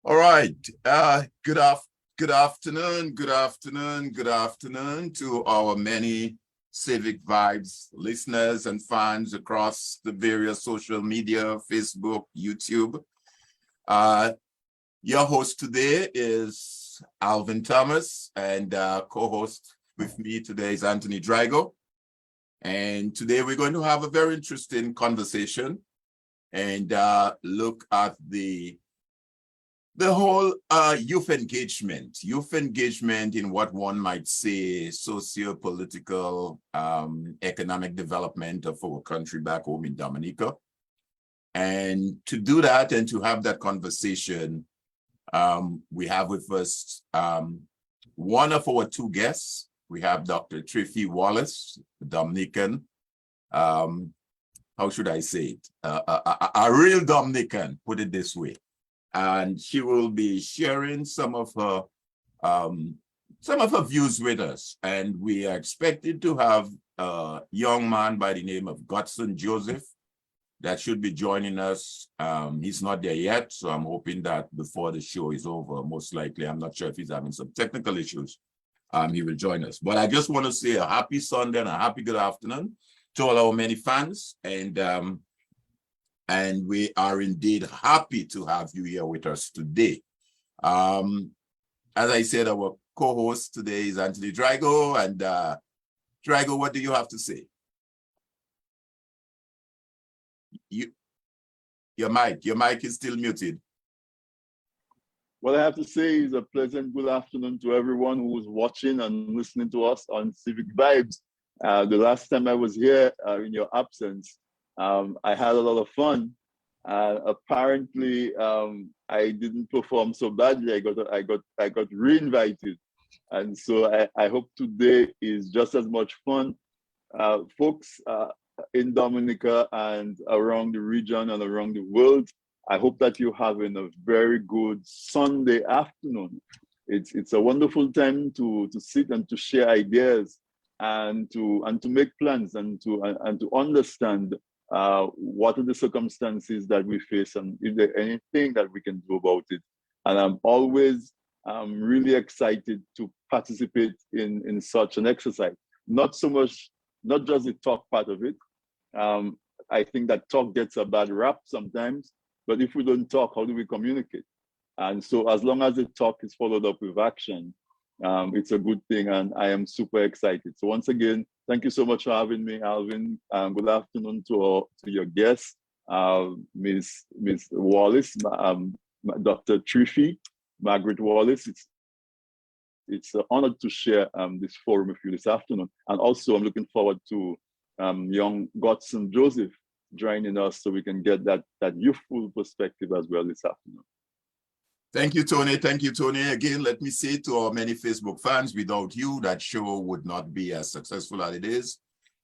All right. Good afternoon. Good afternoon. Good afternoon to our many Civic Vibes listeners and fans across the various social media, Facebook, YouTube. Your host today is Alvin Thomas, and co-host with me today is Anthony Drago. And today we're going to have a very interesting conversation and look at the whole youth engagement in what one might say socio-political, economic development of our country back home in Dominica. And to do that and to have that conversation, we have with us one of our two guests. We have Dr. Civic Wallace, Dominican. How should I say it? A real Dominican, put it this way. And she will be sharing some of her views with us. And we are expected to have a young man by the name of Godson Joseph that should be joining us. He's not there yet, so I'm hoping that before the show is over, most likely, I'm not sure if he's having some technical issues, he will join us. But I just want to say a happy Sunday and a happy good afternoon to all our many fans. And we are indeed happy to have you here with us today. As I said, our co-host today is Anthony Drago. And Drago, what do you have to say? Your mic is still muted. What I have to say is a pleasant good afternoon to everyone who is watching and listening to us on Civic Vibes. The last time I was here in your absence, I had a lot of fun. Apparently, I didn't perform so badly. I got re-invited, and so I hope today is just as much fun. Folks in Dominica and around the region and around the world, I hope that you're having a very good Sunday afternoon. It's a wonderful time to sit and to share ideas and to make plans and to understand what are the circumstances that we face and is there anything that we can do about it. And I'm always really excited to participate in such an exercise. Not just the talk part of it. I think that talk gets a bad rap sometimes, but if we don't talk, how do we communicate? And so as long as the talk is followed up with action, it's a good thing, and I am super excited. So once again, thank you so much for having me, Alvin. Good afternoon to your guests, Miss Wallace, Dr. Civic, Margaret Wallace. It's an honor to share this forum with you this afternoon. And also, I'm looking forward to young Godson Joseph joining us so we can get that youthful perspective as well this afternoon. Thank you, Tony. Thank you, Tony. Again, let me say to our many Facebook fans, without you, that show would not be as successful as it is.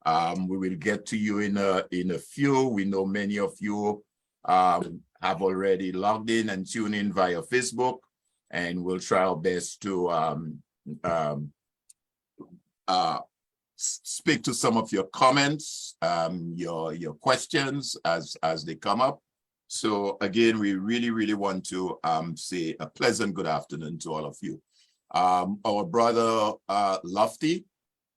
We will get to you in a few. We know many of you have already logged in and tuned in via Facebook, and we'll try our best to speak to some of your comments, your questions as they come up. So again, we really want to say a pleasant good afternoon to all of you. Our brother Lofty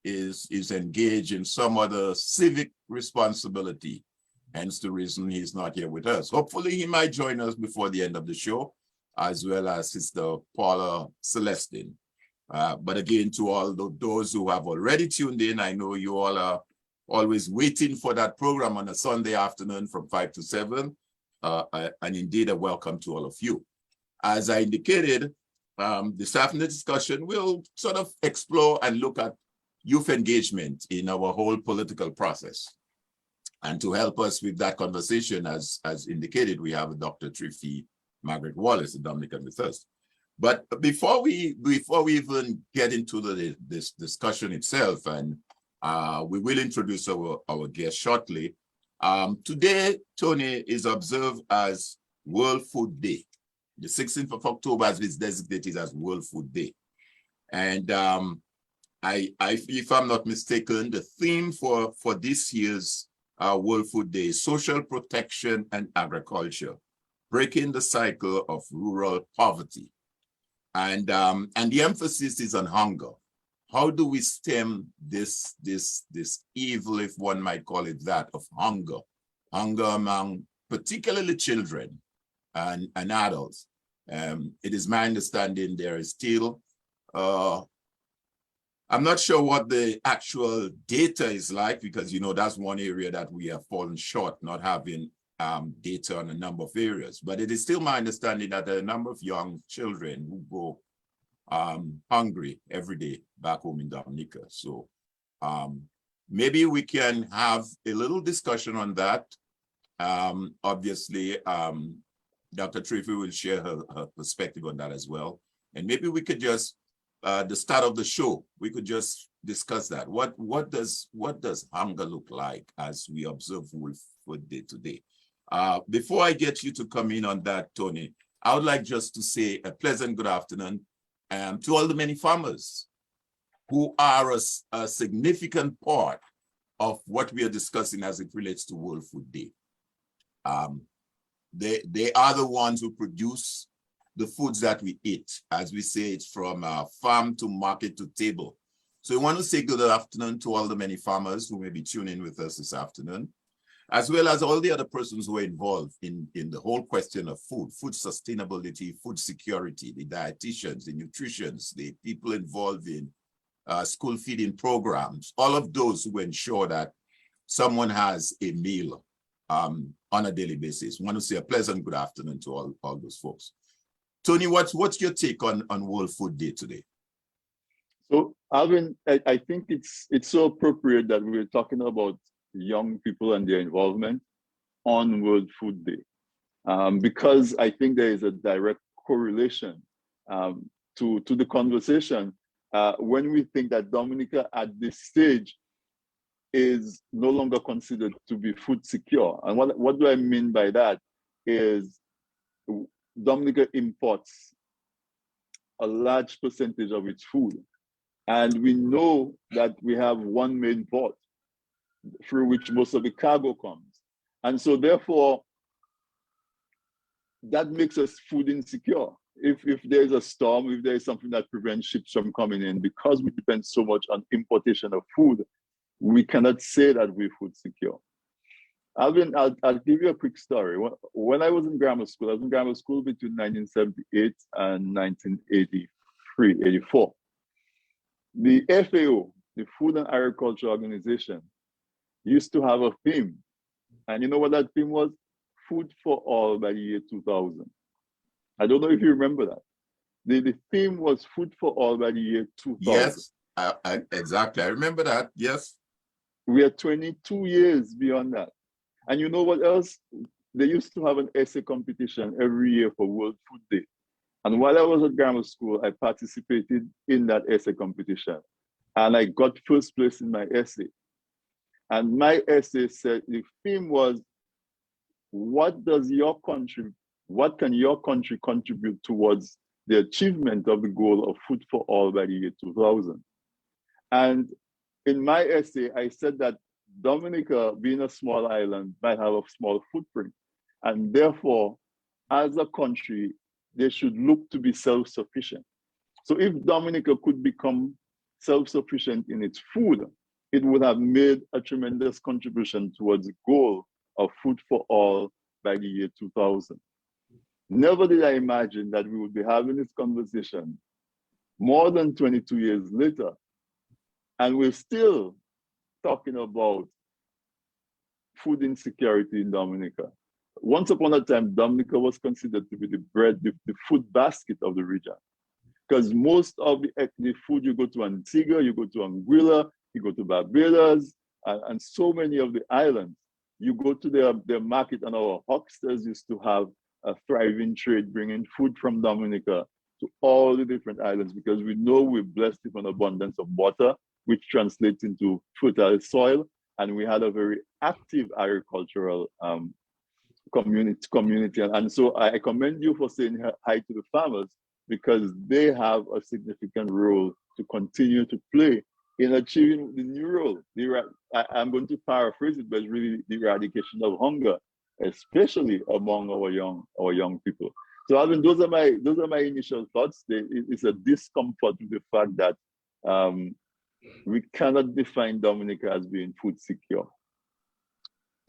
is engaged in some other civic responsibility, hence the reason he's not here with us. Hopefully he might join us before the end of the show, as well as Sister Paula Celestine. But again, to all those who have already tuned in, I know you all are always waiting for that program on a Sunday afternoon from 5 to 7. And indeed, a welcome to all of you. As I indicated, this afternoon discussion will sort of explore and look at youth engagement in our whole political process. And to help us with that conversation, as indicated, we have Dr. Civic Margaret Wallace, the Dominican with us. But before we even get into this discussion itself, and we will introduce our guest shortly. Today, Tony, is observed as World Food Day. The 16th of October has been designated as World Food Day. And if I'm not mistaken, the theme for this year's World Food Day is social protection and agriculture. breaking the cycle of rural poverty. And the emphasis is on hunger. How do we stem this evil, if one might call it that, of hunger among particularly children and adults? It is my understanding there is still, I'm not sure what the actual data is like, because, you know, that's one area that we have fallen short, not having data on a number of areas. But it is still my understanding that there are a number of young children who go hungry every day back home in Dominica. So maybe we can have a little discussion on that. Obviously, Dr. Traffy will share her perspective on that as well. And maybe we could just, the start of the show, we could just discuss that. What does hunger look like as we observe World Food Day today? Before I get you to come in on that, Tony, I would like just to say a pleasant good afternoon to all the many farmers who are a significant part of what we are discussing as it relates to World Food Day. They are the ones who produce the foods that we eat. As we say, it's from farm to market to table. So we want to say good afternoon to all the many farmers who may be tuning in with us this afternoon, as well as all the other persons who are involved in the whole question of food sustainability, food security, the dietitians, the nutritionists, the people involved in school feeding programs, all of those who ensure that someone has a meal on a daily basis. I want to say a pleasant good afternoon to all those folks. Tony, what's your take on World Food Day today? So, Alvin, I think it's so appropriate that we're talking about young people and their involvement on World Food Day, because I think there is a direct correlation to the conversation when we think that Dominica at this stage is no longer considered to be food secure. And what do I mean by that is Dominica imports a large percentage of its food. And we know that we have one main port through which most of the cargo comes. And so therefore, that makes us food insecure. If there's a storm, if there's something that prevents ships from coming in, because we depend so much on importation of food, we cannot say that we're food secure. Alvin, I'll give you a quick story. When I was in grammar school, I was in grammar school between 1978 and 1983, 84. The FAO, the Food and Agriculture Organization, used to have a theme. And you know what that theme was? Food for all by the year 2000. I don't know if you remember that. The theme was food for all by the year 2000. Yes, exactly. I remember that, yes. We are 22 years beyond that. And you know what else? They used to have an essay competition every year for World Food Day. And while I was at grammar school, I participated in that essay competition. And I got first place in my essay. And my essay said, the theme was, what can your country contribute towards the achievement of the goal of food for all by the year 2000? And in my essay, I said that Dominica, being a small island, might have a small footprint. And therefore, as a country, they should look to be self-sufficient. So if Dominica could become self-sufficient in its food, it would have made a tremendous contribution towards the goal of food for all by the year 2000. Never did I imagine that we would be having this conversation more than 22 years later, and we're still talking about food insecurity in Dominica. Once upon a time, Dominica was considered to be the food basket of the region, because most of the food, you go to Antigua, you go to Anguilla, you go to Barbados, and so many of the islands, you go to their market, and our hucksters used to have a thriving trade, bringing food from Dominica to all the different islands, because we know we're blessed with an abundance of water, which translates into fertile soil, and we had a very active agricultural community. And so I commend you for saying hi to the farmers, because they have a significant role to continue to play in achieving the new role. I'm going to paraphrase it, but it's really the eradication of hunger especially among our young people. So Alvin, those are my initial thoughts. It's a discomfort with the fact that we cannot define Dominica as being food secure.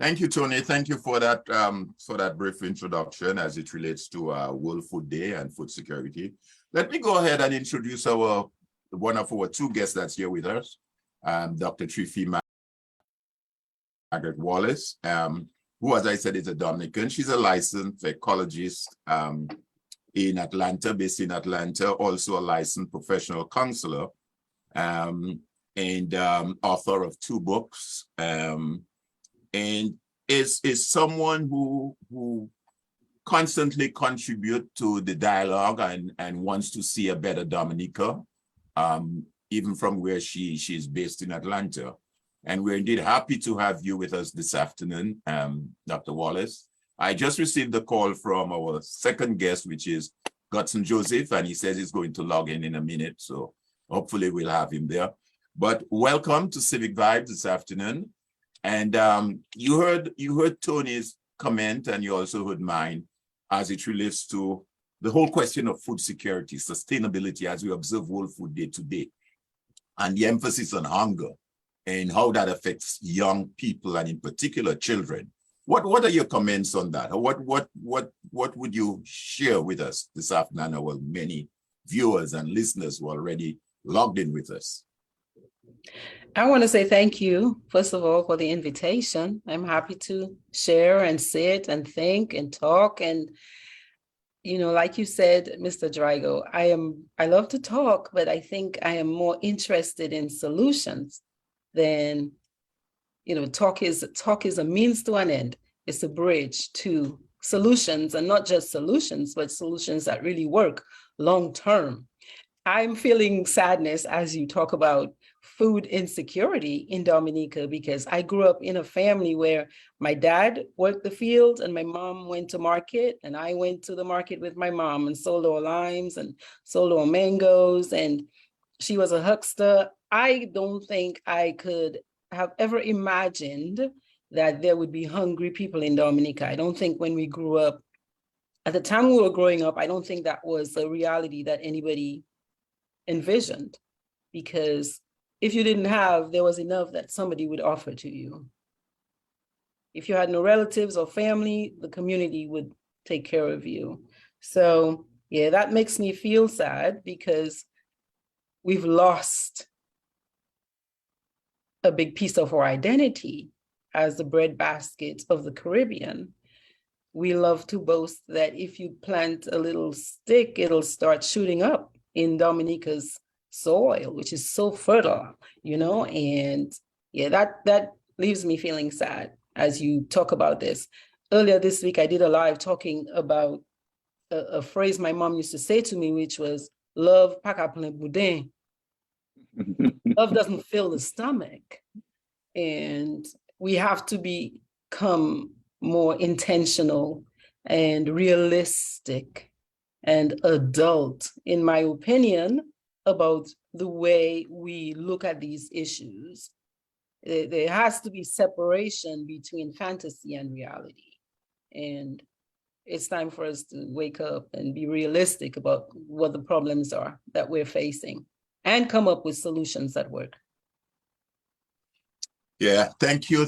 Thank you, Tony. Thank you for that brief introduction as it relates to World Food Day and food security. Let me go ahead and introduce one of our two guests that's here with us, Dr. Trifi Margaret Wallace, who, as I said, is a Dominican. She's a licensed ecologist in Atlanta, based in Atlanta, also a licensed professional counselor, and author of 2 books. And is someone who constantly contribute to the dialogue and wants to see a better Dominica, even from where she's based in Atlanta. And we're indeed happy to have you with us this afternoon, Dr. Wallace. I just received a call from our second guest, which is Godson Joseph, and he says he's going to log in a minute, so hopefully we'll have him there. But welcome to Civic Vibes this afternoon. And you heard Tony's comment, and you also heard mine as it relates to the whole question of food security, sustainability, as we observe World Food Day today, and the emphasis on hunger and how that affects young people and in particular children. What are your comments on that? What would you share with us this afternoon, our many viewers and listeners who are already logged in with us? I want to say thank you, first of all, for the invitation. I'm happy to share and sit and think and talk. And, you know, like you said, Mr. Drago, I love to talk, but I think I am more interested in solutions than, you know, talk is a means to an end. It's a bridge to solutions, and not just solutions, but solutions that really work long term. I'm feeling sadness as you talk about food insecurity in Dominica, because I grew up in a family where my dad worked the field and my mom went to market, and I went to the market with my mom and sold our limes and sold our mangoes, and she was a huckster. I don't think I could have ever imagined that there would be hungry people in Dominica. I don't think when we grew up, at the time we were growing up, I don't think that was a reality that anybody envisioned, because if you didn't have, there was enough that somebody would offer to you. If you had no relatives or family, the community would take care of you. So yeah, that makes me feel sad, because we've lost a big piece of our identity as the breadbasket of the Caribbean. We love to boast that if you plant a little stick, it'll start shooting up in Dominica's soil, which is so fertile, you know. And yeah, that leaves me feeling sad as you talk about this. Earlier this week, I did a live talking about a phrase my mom used to say to me, which was, love pa ka plen boudin. Love doesn't fill the stomach. And we have to become more intentional and realistic and adult, in my opinion, about the way we look at these issues. There has to be separation between fantasy and reality. And it's time for us to wake up and be realistic about what the problems are that we're facing and come up with solutions that work. Yeah, thank you.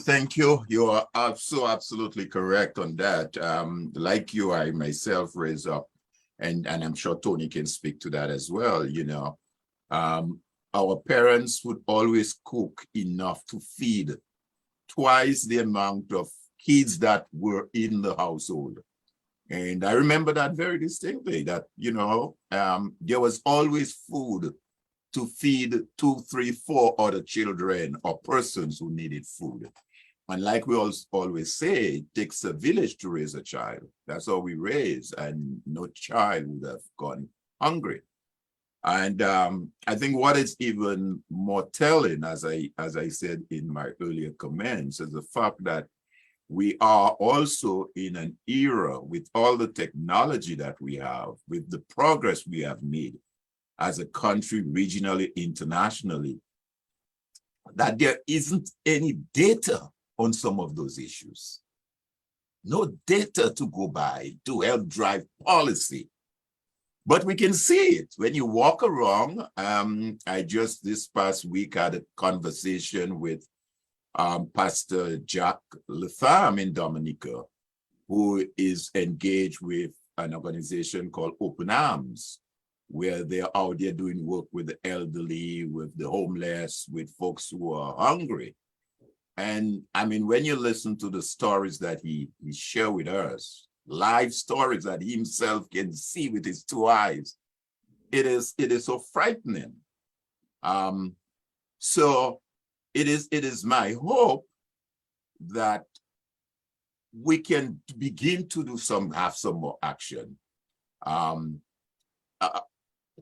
You are so absolutely correct on that. Like you, I myself raised up, and I'm sure Tony can speak to that as well, you know. Our parents would always cook enough to feed twice the amount of kids that were in the household. And I remember that very distinctly, that, you know, there was always food to feed 2, 3, 4 other children or persons who needed food. And like we always say, it takes a village to raise a child. That's how we raise, and no child would have gone hungry. And I think what is even more telling, as I said in my earlier comments, is the fact that we are also in an era with all the technology that we have, with the progress we have made as a country, regionally, internationally, that there isn't any data on some of those issues. no data to go by to help drive policy. But we can see it when you walk around. I just this past week had a conversation with Pastor Jack Latham in Dominica, who is engaged with an organization called Open Arms, where they're out there doing work with the elderly, with the homeless, with folks who are hungry. And I mean, when you listen to the stories that he shared with us, live stories that he himself can see with his two eyes, it is so frightening. So it is my hope that we can begin to have some more action.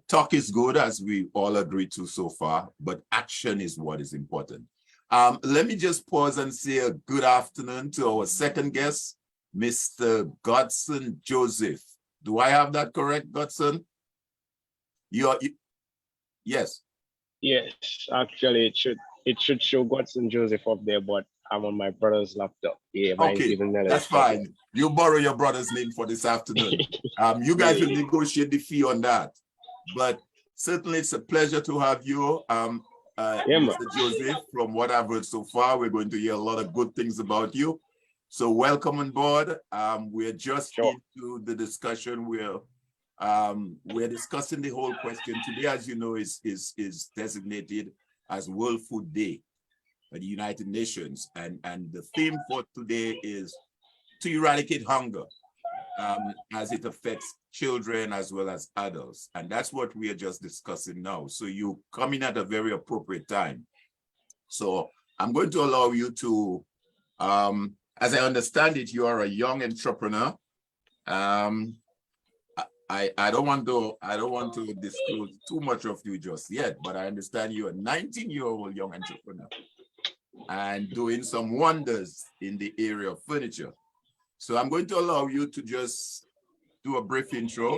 Talk is good, as we all agree to so far, but action is what is important. Let me just pause and say a good afternoon to our second guest, Mr. Godson Joseph. Do I have that correct, Godson? Yes. Yes, actually, it should show Godson Joseph up there, but I'm on my brother's laptop. Yeah, okay, that's fine. You borrow your brother's name for this afternoon. You guys will negotiate the fee on that. But certainly, it's a pleasure to have you, Mr. Joseph. From what I've heard so far, we're going to hear a lot of good things about you. So welcome on board. We're just into the discussion. We're discussing the whole question today, as you know, is designated as World Food Day by the United Nations, and the theme for today is to eradicate hunger, as it affects children as well as adults, and that's what we are just discussing now. So you come in at a very appropriate time. So I'm going to allow you to, as I understand it, you are a young entrepreneur. I don't want to disclose too much of you just yet, but I understand you're a 19-year-old young entrepreneur and doing some wonders in the area of furniture. So I'm going to allow you to just do a brief intro,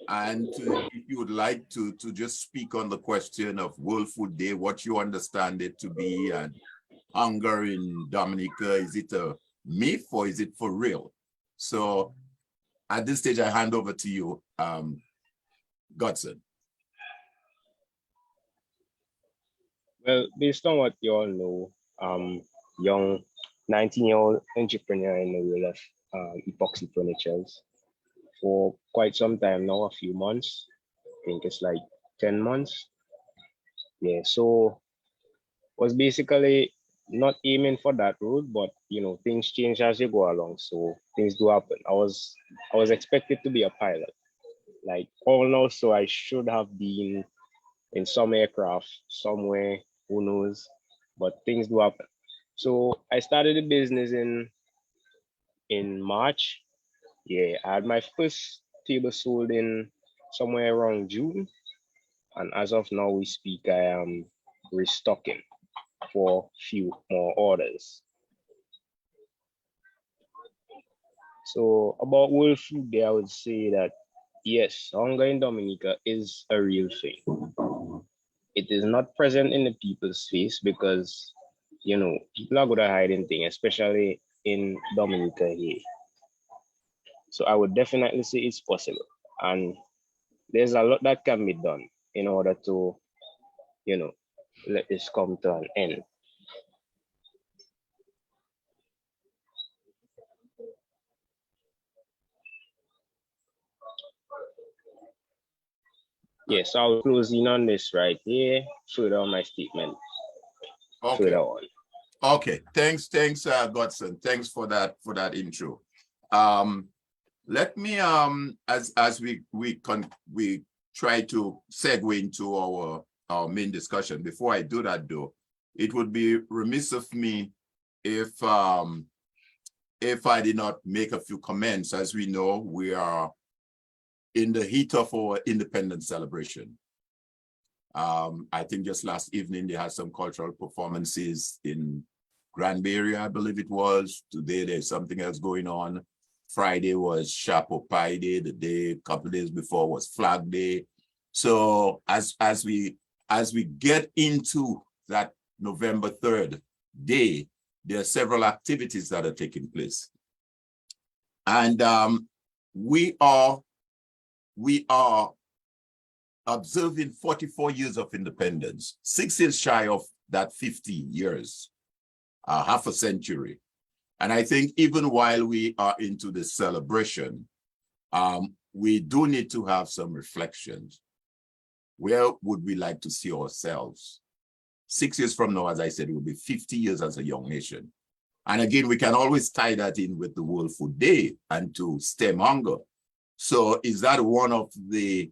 and if you would like to just speak on the question of World Food Day, what you understand it to be, and hunger in Dominica, is it a myth or is it for real? So at this stage, I hand over to you, Godson. Well, based on what you all know, young 19-year-old entrepreneur in the world of epoxy furnitures for quite some time now, a few months. I think it's like 10 months. Yeah, so was basically not aiming for that road, but you know, things change as you go along, so things do happen. I was expected to be a pilot, like all now, so I should have been in some aircraft somewhere, who knows, but things do happen. So I started the business in March. Yeah, I had my first table sold in somewhere around June, and as of now we speak, I am restocking for a few more orders. So about World Food Day, I would say that yes, hunger in Dominica is a real thing. It is not present in the people's face because, you know, people are good at hiding things, especially in Dominica here. So I would definitely say it's possible. And there's a lot that can be done in order to, you know, let this come to an end. Yes, so I'll close in on this right here, further on my statement. Okay. Further on. Okay, thanks, Godson. Thanks for that intro. Let me as we try to segue into our main discussion. Before I do that, though, it would be remiss of me if I did not make a few comments. As we know, we are in the heat of our independence celebration. I think just last evening they had some cultural performances in Granbury, I believe it was. Today there's something else going on. Friday was Chapeau Pie Day. The day, a couple of days before, was Flag Day. So as we get into that November 3rd day, there are several activities that are taking place. And we are observing 44 years of independence, 6 years shy of that 50 years, half a century. And I think even while we are into the celebration, we do need to have some reflections. Where would we like to see ourselves? 6 years from now, as I said, it will be 50 years as a young nation. And again, we can always tie that in with the World Food Day and to stem hunger. So is that one of the,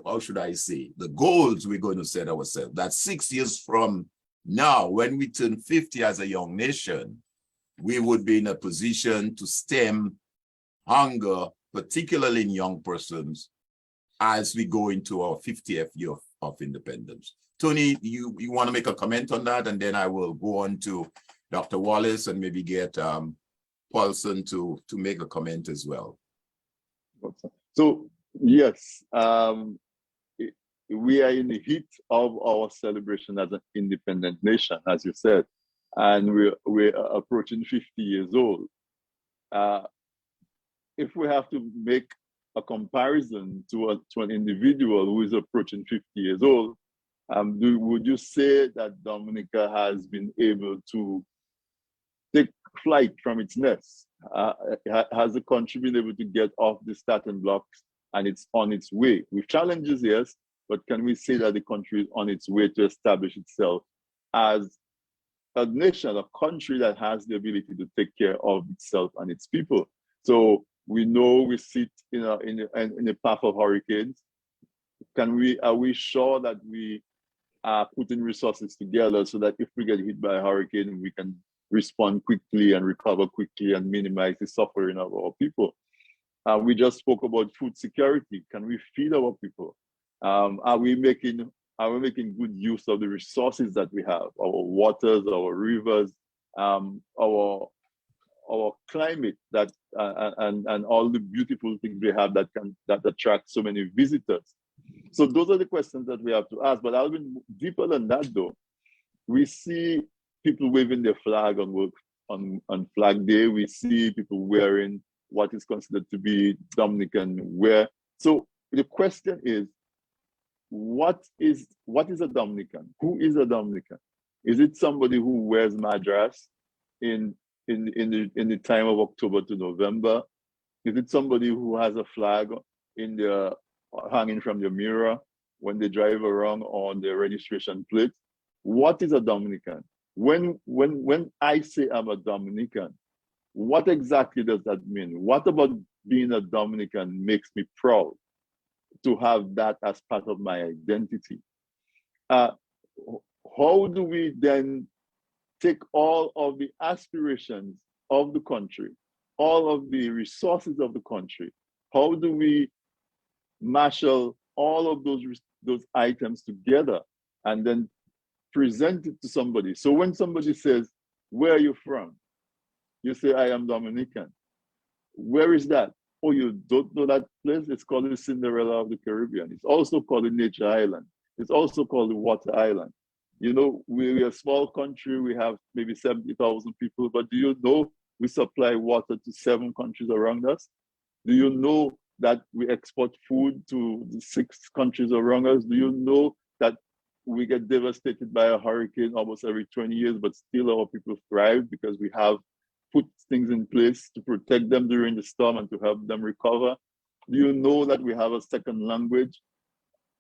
how should I say, the goals we're going to set ourselves? That 6 years from now, when we turn 50 as a young nation, we would be in a position to stem hunger, particularly in young persons, as we go into our 50th year of independence. Tony, you want to make a comment on that? And then I will go on to Dr. Wallace and maybe get Paulson to make a comment as well. So, yes, we are in the heat of our celebration as an independent nation, as you said, and we're approaching 50 years old. If we have to make a comparison to an individual who is approaching 50 years old, would you say that Dominica has been able to take flight from its nest? Has the country been able to get off the starting blocks and it's on its way? With challenges, yes, but can we say that the country is on its way to establish itself as a nation, a country that has the ability to take care of itself and its people? So we know we sit in a path of hurricanes. Are we sure that we are putting resources together so that if we get hit by a hurricane, we can respond quickly and recover quickly and minimize the suffering of our people? We just spoke about food security. Can we feed our people? Are we making good use of the resources that we have? Our waters, our rivers, our climate, that and all the beautiful things we have that attract so many visitors. So those are the questions that we have to ask. But I'll be deeper than that, though. We see people waving their flag on Flag Day. We see people wearing what is considered to be Dominican wear. So the question is, what is a Dominican? Who is a Dominican? Is it somebody who wears madras in the time of October to November? Is it somebody who has a flag hanging from their mirror when they drive around on their registration plate? What is a Dominican? When I say I'm a Dominican, what exactly does that mean? What about being a Dominican makes me proud to have that as part of my identity? How do we then take all of the aspirations of the country, all of the resources of the country? How do we marshal all of those items together and then present it to somebody? So when somebody says, "Where are you from?" You say, "I am Dominican." Where is that? Oh, you don't know that place? It's called the Cinderella of the Caribbean. It's also called the Nature Island. It's also called the Water Island. You know, we're a small country. We have maybe 70,000 people, but do you know we supply water to 7 countries around us? Do you know that we export food to the 6 countries around us? Do you know that we get devastated by a hurricane almost every 20 years, but still our people thrive because we have put things in place to protect them during the storm and to help them recover? Do you know that we have a second language?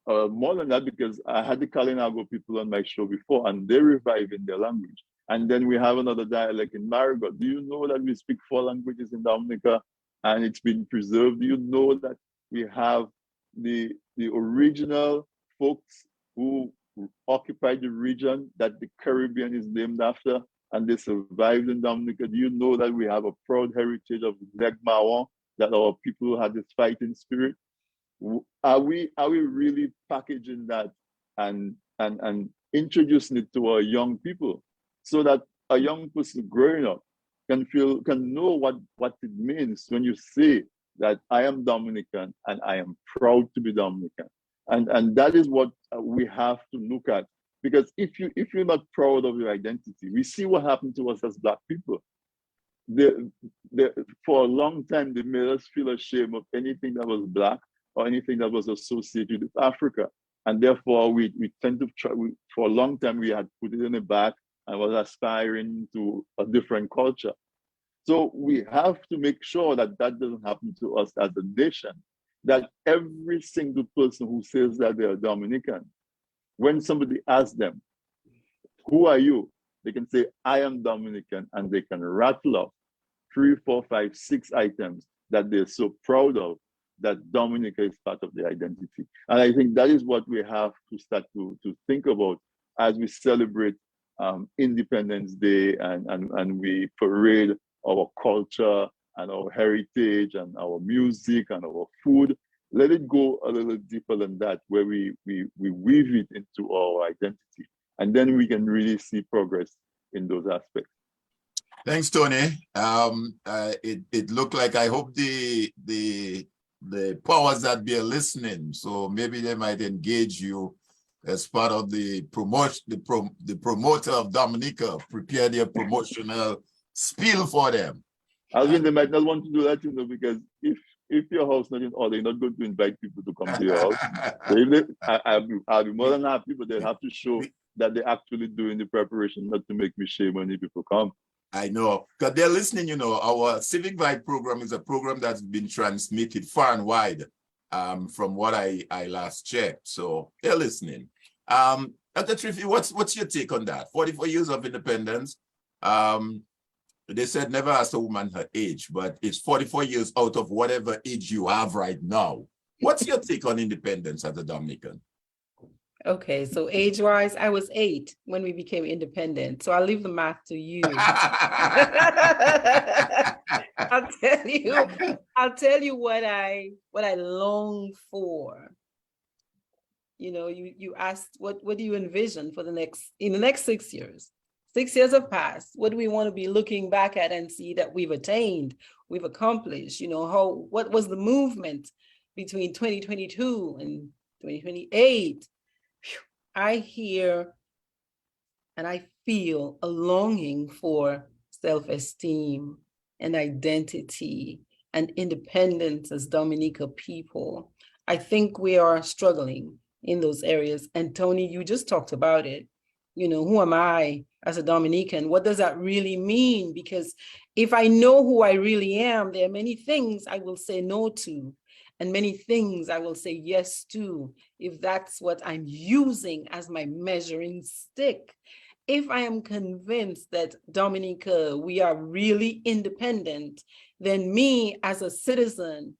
More than that, because I had the Kalinago people on my show before and they're reviving their language. And then we have another dialect in Marigot. Do you know that we speak 4 languages in Dominica and it's been preserved? Do you know that we have the original folks who occupied the region that the Caribbean is named after, and they survived in Dominica? Do you know that we have a proud heritage of Negmawan, that our people had this fighting spirit? Are we really packaging that and introducing it to our young people so that a young person growing up can know what it means when you say that I am Dominican and I am proud to be Dominican? And that is what we have to look at. Because if you're not proud of your identity, we see what happened to us as Black people. for a long time, they made us feel ashamed of anything that was Black or anything that was associated with Africa. And therefore, we tend to try, for a long time, we had put it in the back and was aspiring to a different culture. So we have to make sure that that doesn't happen to us as a nation, that every single person who says that they are Dominican, when somebody asks them, who are you? They can say, I am Dominican, and they can rattle off 3, 4, 5, 6 items that they're so proud of, that Dominica is part of their identity. And I think that is what we have to start to think about as we celebrate Independence Day and we parade our culture and our heritage and our music and our food. Let it go a little deeper than that, where we weave it into our identity. And then we can really see progress in those aspects. Thanks, Tony. It looked like, I hope the powers that be are listening, so maybe they might engage you as part of the promotion, the promoter of Dominica, prepare their promotional spiel for them. Alvin, they might not want to do that, you know, because if your house not in order, you're not going to invite people to come to your house. So if I'll be more than happy, but they have to show that they're actually doing the preparation, not to make me shame when people come. I know, because they're listening. You know, our Civic Vibe program is a program that's been transmitted far and wide, from what I last checked. So they're listening. Dr. Triffy, what's your take on that? 44 years of independence. They said never ask a woman her age, but it's 44 years out of whatever age you have right now. What's your take on independence as a Dominican? Okay, so age-wise, I was 8 when we became independent. So I'll leave the math to you. I'll tell you what I long for. You know, you asked what do you envision for the next 6 years? 6 years have passed. What do we want to be looking back at and see that we've attained, we've accomplished? You know, what was the movement between 2022 and 2028? I hear and I feel a longing for self-esteem and identity and independence as Dominica people. I think we are struggling in those areas. And Tony, you just talked about it. You know, who am I as a Dominican? What does that really mean? Because if I know who I really am, there are many things I will say no to, and many things I will say yes to, if that's what I'm using as my measuring stick. If I am convinced that Dominica, we are really independent, then me as a citizen,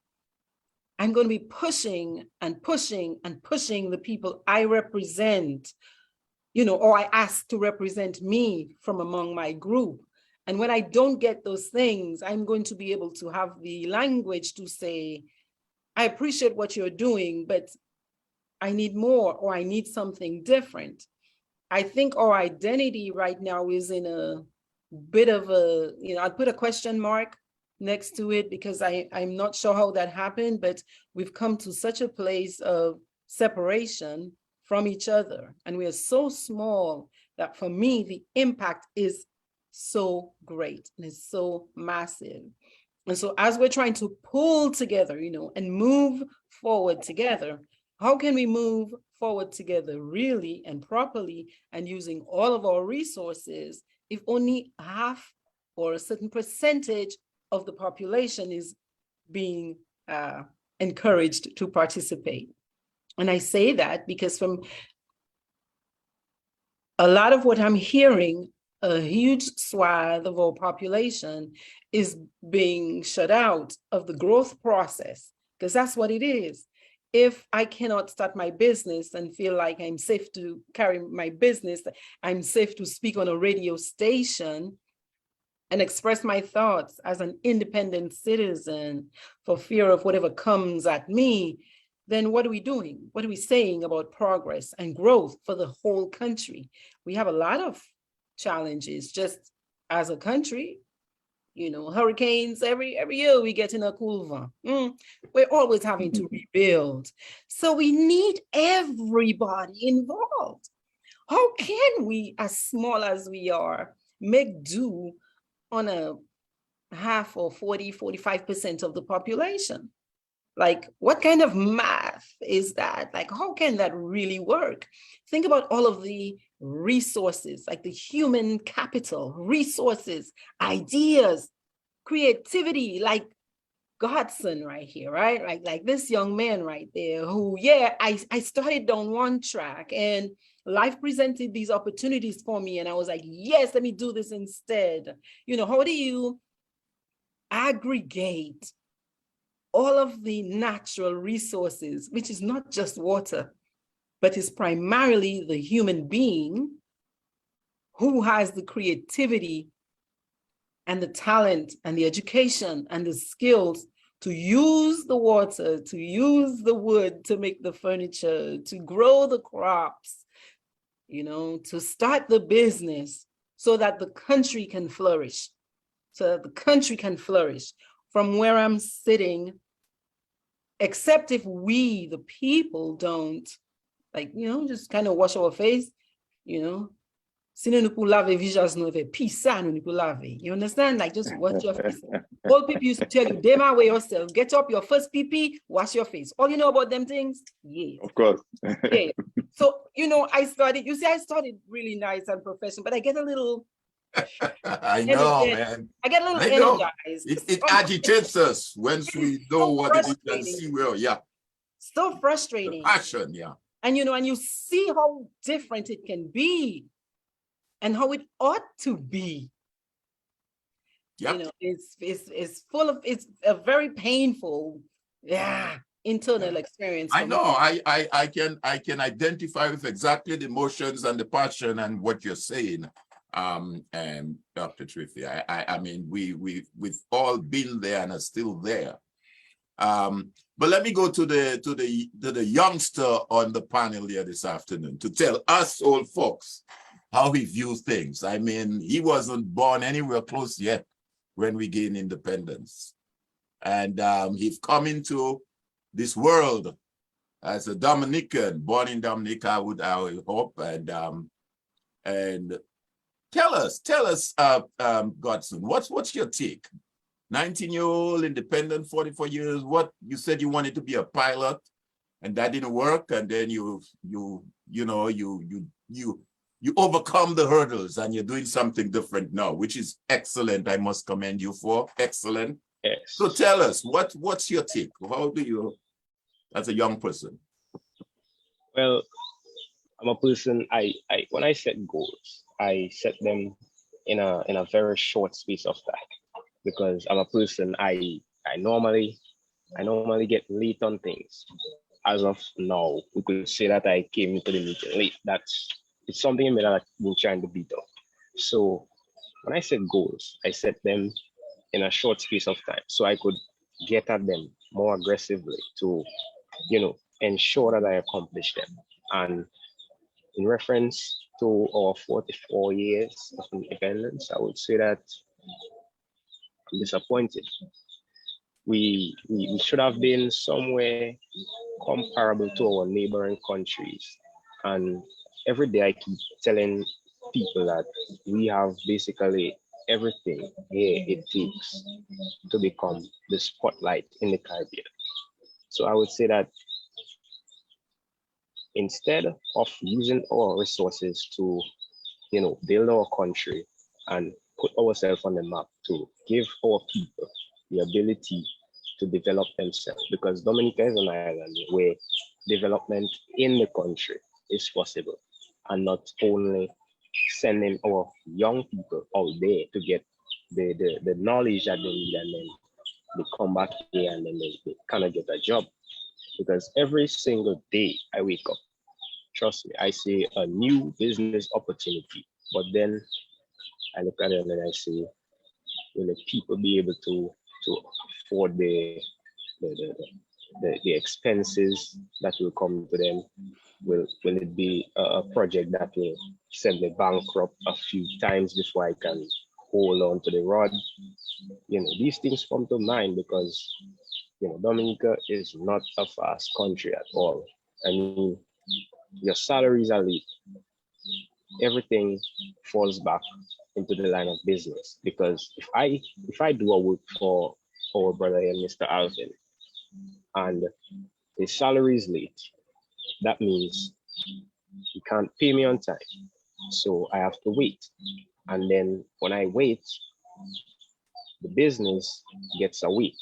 I'm going to be pushing and pushing and pushing the people I represent, you know, or I ask to represent me from among my group. And when I don't get those things, I'm going to be able to have the language to say, I appreciate what you're doing, but I need more, or I need something different. I think our identity right now is in a bit of a, you know, I'd put a question mark next to it, because I'm not sure how that happened, but we've come to such a place of separation from each other. And we are so small that for me, the impact is so great and it's so massive. And so as we're trying to pull together, you know, and move forward together, how can we move forward together really and properly and using all of our resources if only half or a certain percentage of the population is being encouraged to participate? And I say that because from a lot of what I'm hearing, a huge swath of our population is being shut out of the growth process, because that's what it is. If I cannot start my business and feel like I'm safe to carry my business, I'm safe to speak on a radio station and express my thoughts as an independent citizen for fear of whatever comes at me, then what are we doing? What are we saying about progress and growth for the whole country? We have a lot of challenges just as a country. You know, hurricanes, every year we get in a cool one. We're always having to rebuild. So we need everybody involved. How can we, as small as we are, make do on a half or 40, 45% of the population. Like, what kind of math is that? Like, how can that really work? Think about all of the resources, like the human capital, resources, ideas, creativity, like Godson right here, right? Like this young man right there who, yeah, I started down one track and life presented these opportunities for me. And I was like, yes, let me do this instead. You know, how do you aggregate all of the natural resources, which is not just water, but is primarily the human being who has the creativity and the talent and the education and the skills to use the water, to use the wood to make the furniture, to grow the crops, you know, to start the business so that the country can flourish, From where I'm sitting, except if we, the people, don't, like, you know, just kind of wash our face, you know. You understand? Like, just wash your face. Old people used to tell you, "Dem away yourself. Get up your first pee, wash your face." All you know about them things? Yeah. Of course. Yeah. So, you know, I started really nice and professional, but I get a little I know, man. I get a little I know. energized. It agitates us once we know what it is and see where, yeah. So frustrating. The passion, yeah. And, you know, and you see how different it can be and how it ought to be. Yep. You know, it's full of, it's a very painful, internal experience. I know. I can identify with exactly the emotions and the passion and what you're saying. And Dr. Triffy, I mean, we've all been there and are still there. But let me go to the youngster on the panel here this afternoon to tell us old folks how he views things. I mean, he wasn't born anywhere close yet when we gained independence, and he's come into this world as a Dominican, born in Dominica, I would hope, and tell us, Godson, what's your take? 19-year-old, independent, 44 years. What you said you wanted to be a pilot, and that didn't work, and then you overcome the hurdles, and you're doing something different now, which is excellent. I must commend you for excellent. Yes. So tell us, what's your take? How do you, as a young person? Well, I'm a person. I when I set goals, I set them in a very short space of time, because I'm a person. I normally get late on things. As of now, we could say that I came into the meeting late. It's something in me that I've been trying to beat up. So when I set goals, I set them in a short space of time so I could get at them more aggressively to, you know, ensure that I accomplish them. And in reference to our 44 years of independence, I would say that I'm disappointed. We should have been somewhere comparable to our neighboring countries. And every day I keep telling people that we have basically everything here it takes to become the spotlight in the Caribbean. So I would say that instead of using our resources to, you know, build our country and put ourselves on the map to give our people the ability to develop themselves, because Dominica is an island where development in the country is possible, and not only sending our young people out there to get the knowledge that they need, and then they come back here and then they kind of get a job. Because every single day I wake up, trust me, I see a new business opportunity, but then I look at it and I say, will the people be able to afford the expenses that will come to them? Will it be a project that will send me bankrupt a few times before I can hold on to the rod? You know, these things come to mind because, you know, Dominica is not a fast country at all. I mean, your salaries are late. everything falls back into the line of business. Because if I do a work for our brother here, Mr. Alvin, and his salary is late, that means he can't pay me on time. So I have to wait. And then when I wait, the business gets a wait.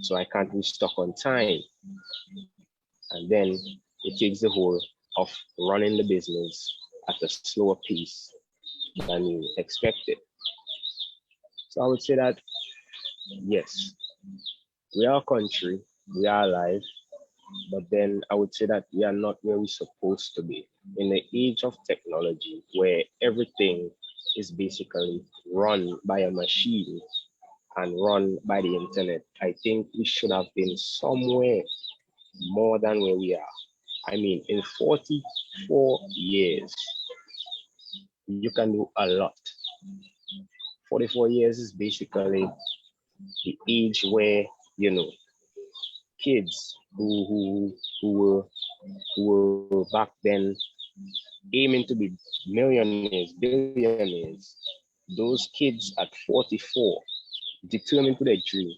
So I can't restock on time. And then it takes the whole of running the business at a slower pace than you expected. So I would say that, yes, we are a country, we are alive, but then I would say that we are not where we're supposed to be. In the age of technology, where everything is basically run by a machine and run by the internet, I think we should have been somewhere more than where we are. I mean, in 44 years, you can do a lot. 44 years is basically the age where, you know, kids who were back then aiming to be millionaires, billionaires, those kids at 44, determined to their dream,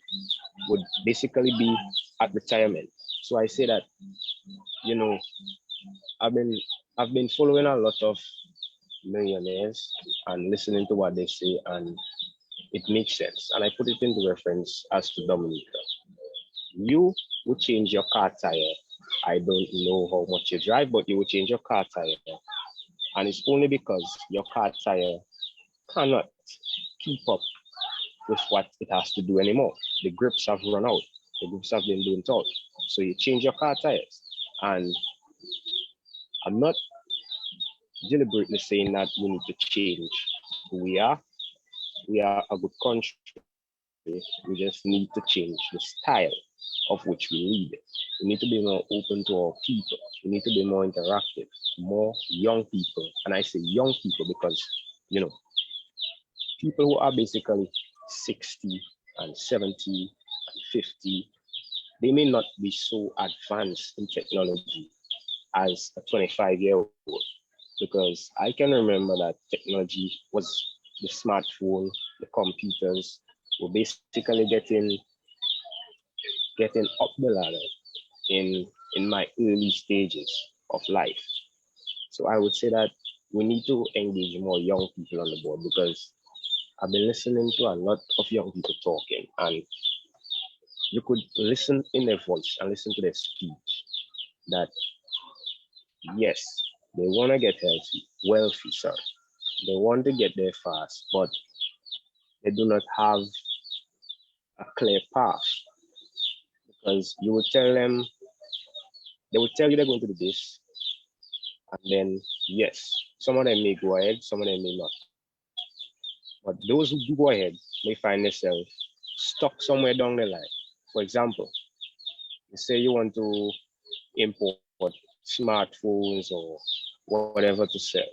would basically be at retirement. So I say that, you know, I've been following a lot of millionaires and listening to what they say, and it makes sense. And I put it into reference as to Dominica. You would change your car tire. I don't know how much you drive, but you would change your car tire. And it's only because your car tire cannot keep up with what it has to do anymore. The grips have run out. The grips have been burnt out. So you change your car tires. And I'm not deliberately saying that we need to change who we are. We are a good country. We just need to change the style of which we lead. We need to be more open to our people. We need to be more interactive, more young people. And I say young people because, you know, people who are basically 60 and 70 and 50, they may not be so advanced in technology as a 25-year-old, because I can remember that technology was the smartphone, the computers were basically getting up the ladder in my early stages of life. So I would say that we need to engage more young people on the board, because I've been listening to a lot of young people talking, and you could listen in their voice and listen to their speech that, yes, they want to get wealthy, sorry. They want to get there fast, but they do not have a clear path. Because you would tell them, they would tell you they're going to do this, and then, yes, some of them may go ahead, some of them may not. But those who do go ahead may find themselves stuck somewhere down the line. For example, you say you want to import smartphones or whatever to sell.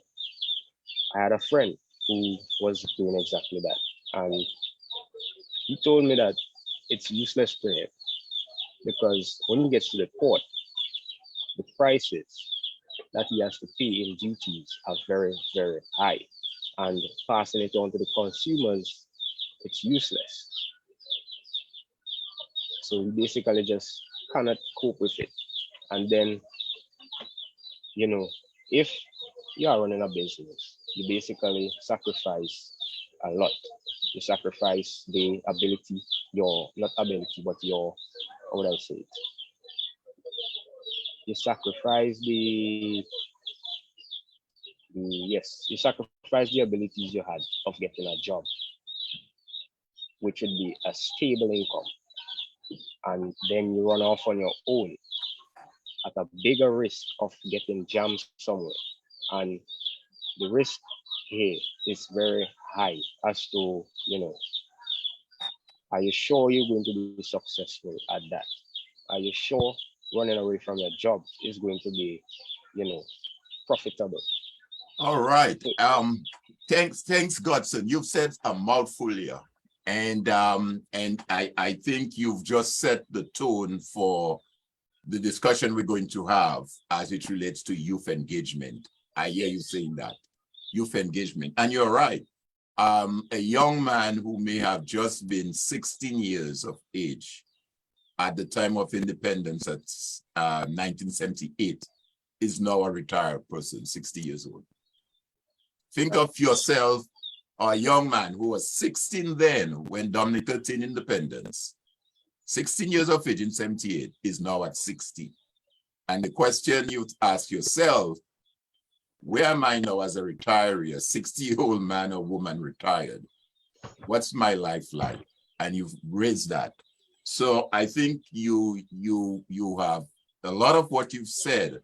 I had a friend who was doing exactly that. And he told me that it's useless to him, because when he gets to the port, the prices that he has to pay in duties are very, very high. And passing it on to the consumers, it's useless. So he basically just cannot cope with it. And then, you know, if you are running a business, you basically sacrifice a lot. You sacrifice the ability, not ability, but your, how would I say it? You sacrifice you sacrifice the abilities you had of getting a job, which would be a stable income. And then you run off on your own at a bigger risk of getting jammed somewhere. And the risk here is very high as to, you know, are you sure you're going to be successful at that? Are you sure running away from your job is going to be, you know, profitable? All right. Thanks, Godson. You've said a mouthful here. And I think you've just set the tone for the discussion we're going to have as it relates to youth engagement. I hear you saying that. youth engagement. And you're right. A young man who may have just been 16 years of age at the time of independence at 1978 is now a retired person, 60 years old. Think of yourself, a young man who was 16 then when Dominica attained independence, 16 years of age in 78 is now at 60. And the question you ask yourself, where am I now as a retiree, a 60-year-old man or woman retired? What's my life like? And you've raised that. So I think you have a lot of what you've said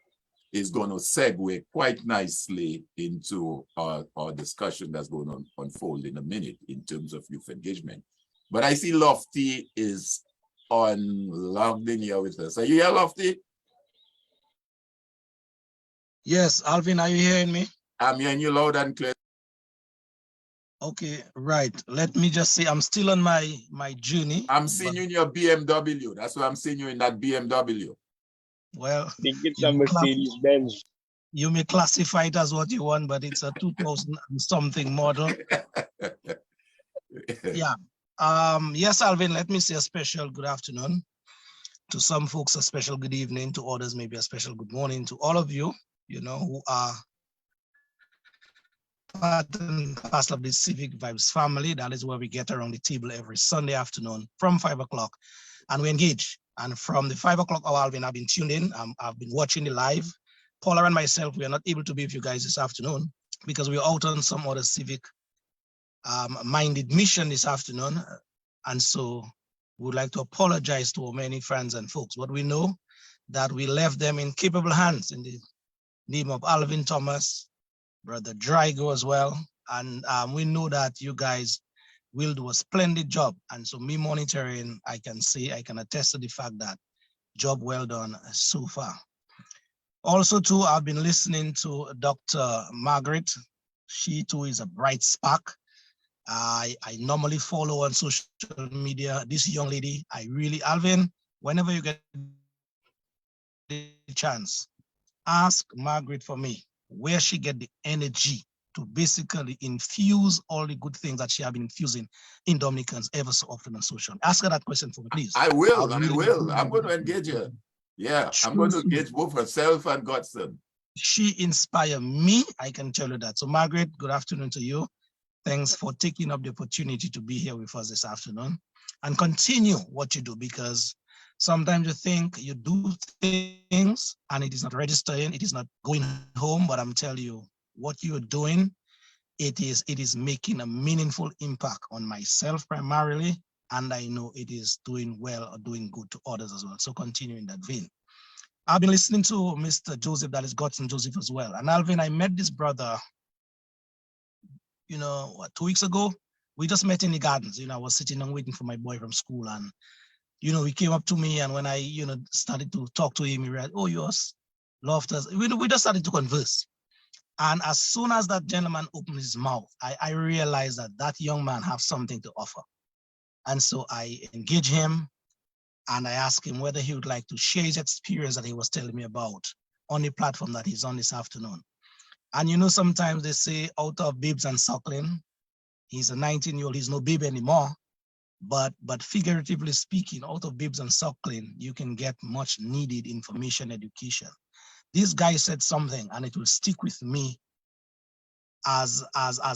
is going to segue quite nicely into our discussion that's going to unfold in a minute in terms of youth engagement. But I see Lofty is logged in here with us. Are you here, Lofty? Yes, Alvin, are you hearing me? I'm hearing you loud and clear. Okay, right. Let me just say I'm still on my journey. I'm seeing you in your BMW. That's why I'm seeing you in that BMW. Well, I think it's a Mercedes Benz. you may classify it as what you want, but it's a 2000 something model. Yeah. Yes, Alvin, let me say a special good afternoon. To some folks, a special good evening. To others, maybe a special good morning. To all of you, who are part and parcel of the Civic Vibes family. That is where we get around the table every Sunday afternoon from 5 o'clock and we engage. And from the 5 o'clock hour, Alvin, I've been tuned in. I've been watching the live. Paula and myself, we are not able to be with you guys this afternoon because we're out on some other civic minded mission this afternoon. And so we would like to apologize to our many friends and folks, but we know that we left them in capable hands in the name of Alvin Thomas, Brother Drygo as well. And we know that you guys will do a splendid job. And so me monitoring, I can attest to the fact that job well done so far. Also too, I've been listening to Dr. Margaret. She too is a bright spark. I normally follow on social media this young lady. Alvin, whenever you get the chance, ask Margaret for me where she get the energy to basically infuse all the good things that she has been infusing in Dominicans ever so often on social. Ask her that question for me, please. I will. I'm going to engage her. Yeah, I'm going to engage both herself and Godson. She inspired me, I can tell you that. So Margaret, good afternoon to you. Thanks for taking up the opportunity to be here with us this afternoon and continue what you do, because sometimes you think you do things and it is not registering, it is not going home, but I'm telling you, what you're doing, it is making a meaningful impact on myself primarily, and I know it is doing well or doing good to others as well. So continue in that vein. I've been listening to Mr. Joseph, that is Godson Joseph as well. And Alvin, I met this brother, 2 weeks ago. We just met in the gardens. I was sitting and waiting for my boy from school, and he came up to me, and when I started to talk to him, he read, "Oh, yours, Loftus." We just started to converse. And as soon as that gentleman opened his mouth, I realized that young man has something to offer. And so I engaged him and I asked him whether he would like to share his experience that he was telling me about on the platform that he's on this afternoon. And sometimes they say out of babes and suckling, he's a 19-year-old, he's no baby anymore. But figuratively speaking, out of babes and suckling, you can get much needed information, education. This guy said something, and it will stick with me as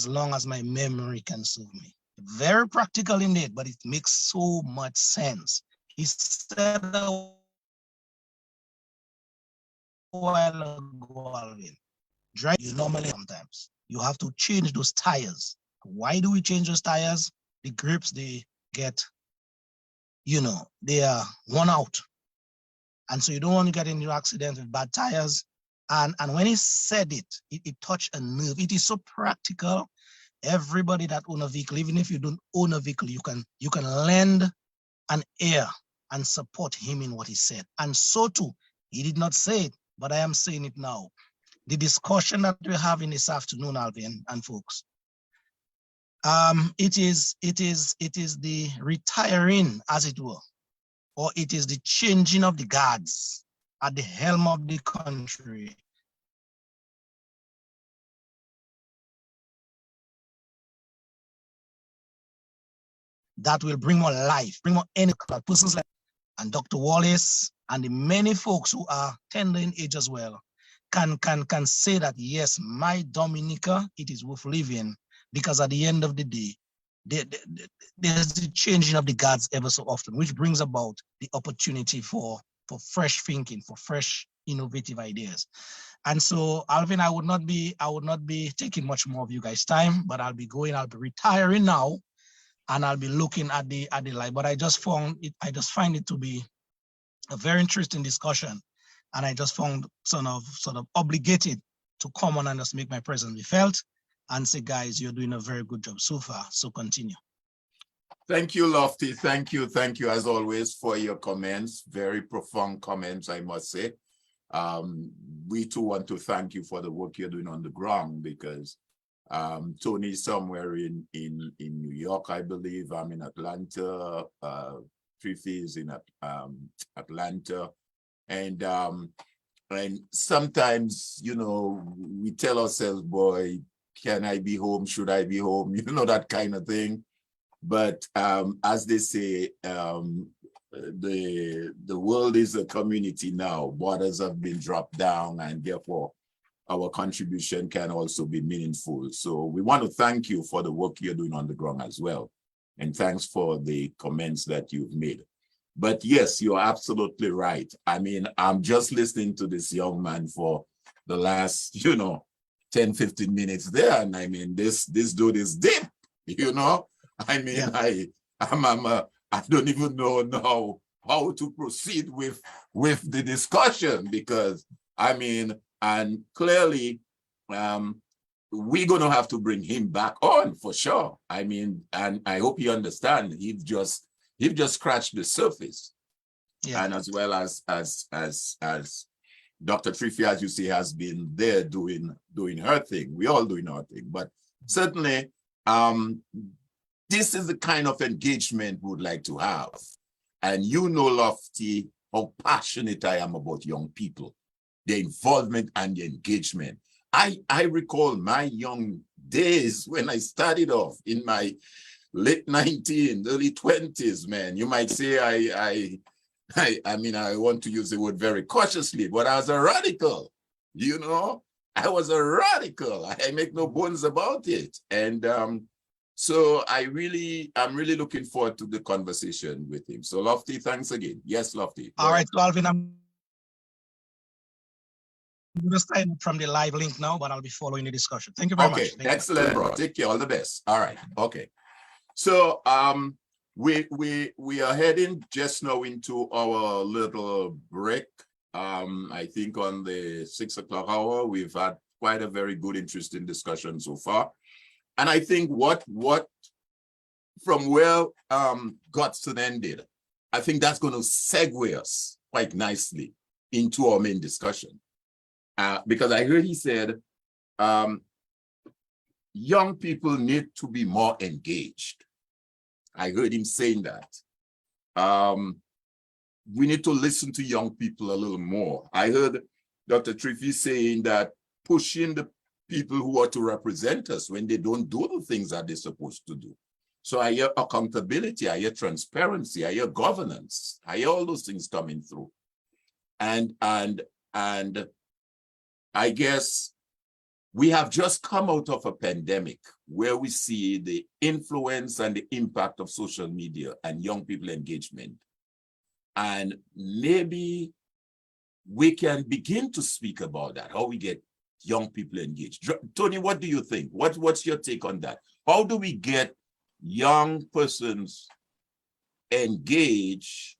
long as my memory can serve me. Very practical indeed, but it makes so much sense. He said a while ago, Alvin, drive you normally sometimes. You have to change those tires. Why do we change those tires? The grips, they get, they are worn out. And so you don't want to get into accidents with bad tires. And when he said it touched a nerve. It is so practical. Everybody that own a vehicle, even if you don't own a vehicle, you can lend an ear and support him in what he said. And so too, he did not say it, but I am saying it now. The discussion that we're having this afternoon, Alvin and folks, it is the retiring, as it were, or it is the changing of the guards at the helm of the country that will bring more life, bring more energy. Persons like and Dr. Wallace and the many folks who are tender in age as well can say that, yes, my Dominica, it is worth living, because at the end of the day, there's the changing of the guards ever so often, which brings about the opportunity for fresh thinking, for fresh innovative ideas. And so, Alvin, I would not be taking much more of you guys' time, but I'll be retiring now, and I'll be looking at the live. But I just find it to be a very interesting discussion, and I just found sort of obligated to come on and just make my presence be felt and say, guys, you're doing a very good job so far. So continue. Thank you, Lofty. Thank you as always for your comments. Very profound comments, I must say. We too want to thank you for the work you're doing on the ground, because Tony's somewhere in New York, I believe. I'm in Atlanta. Triffy is in Atlanta, and sometimes, you know, we tell ourselves, boy, can I be home? Should I be home? You know, that kind of thing. But as they say, the world is a community now. Borders have been dropped down, and therefore our contribution can also be meaningful. So we want to thank you for the work you're doing on the ground as well. And thanks for the comments that you've made. But yes, you're absolutely right. I mean, I'm just listening to this young man for the last, 10, 15 minutes there. And I mean, this dude is deep, I mean, yeah. I don't even know now how to proceed with the discussion, because I mean, and clearly we're going to have to bring him back on for sure. I mean, and I hope you understand, he's just scratched the surface. Yeah. And as well as Dr. Triffy, as you see, has been there doing her thing. We all doing our thing, but certainly this is the kind of engagement we would like to have. And you know, Lofty, how passionate I am about young people, their involvement and the engagement. I recall my young days when I started off in my late 19s, early 20s, man. You might say I mean, I want to use the word very cautiously, but I was a radical, I was a radical. I make no bones about it. And so I'm really looking forward to the conversation with him. So Lofty, thanks again. Yes, Lofty. All right, so Alvin, I'm going to sign up from the live link now, but I'll be following the discussion. Thank you very much. Okay, excellent, bro. Take care. All the best. All right. Okay. So we are heading just now into our little break. I think on the 6 o'clock hour, we've had quite a very good, interesting discussion so far. And I think what from where Godson ended, I think that's going to segue us quite nicely into our main discussion. Because I heard he said, young people need to be more engaged. I heard him saying that. We need to listen to young people a little more. I heard Dr. Triffy saying that pushing the people who are to represent us when they don't do the things that they're supposed to do. So I hear accountability, I hear transparency, I hear governance, I hear all those things coming through. And I guess we have just come out of a pandemic where we see the influence and the impact of social media and young people engagement. And maybe we can begin to speak about that, how we get young people engaged. Tony, what do you think? What's your take on that? How do we get young persons engaged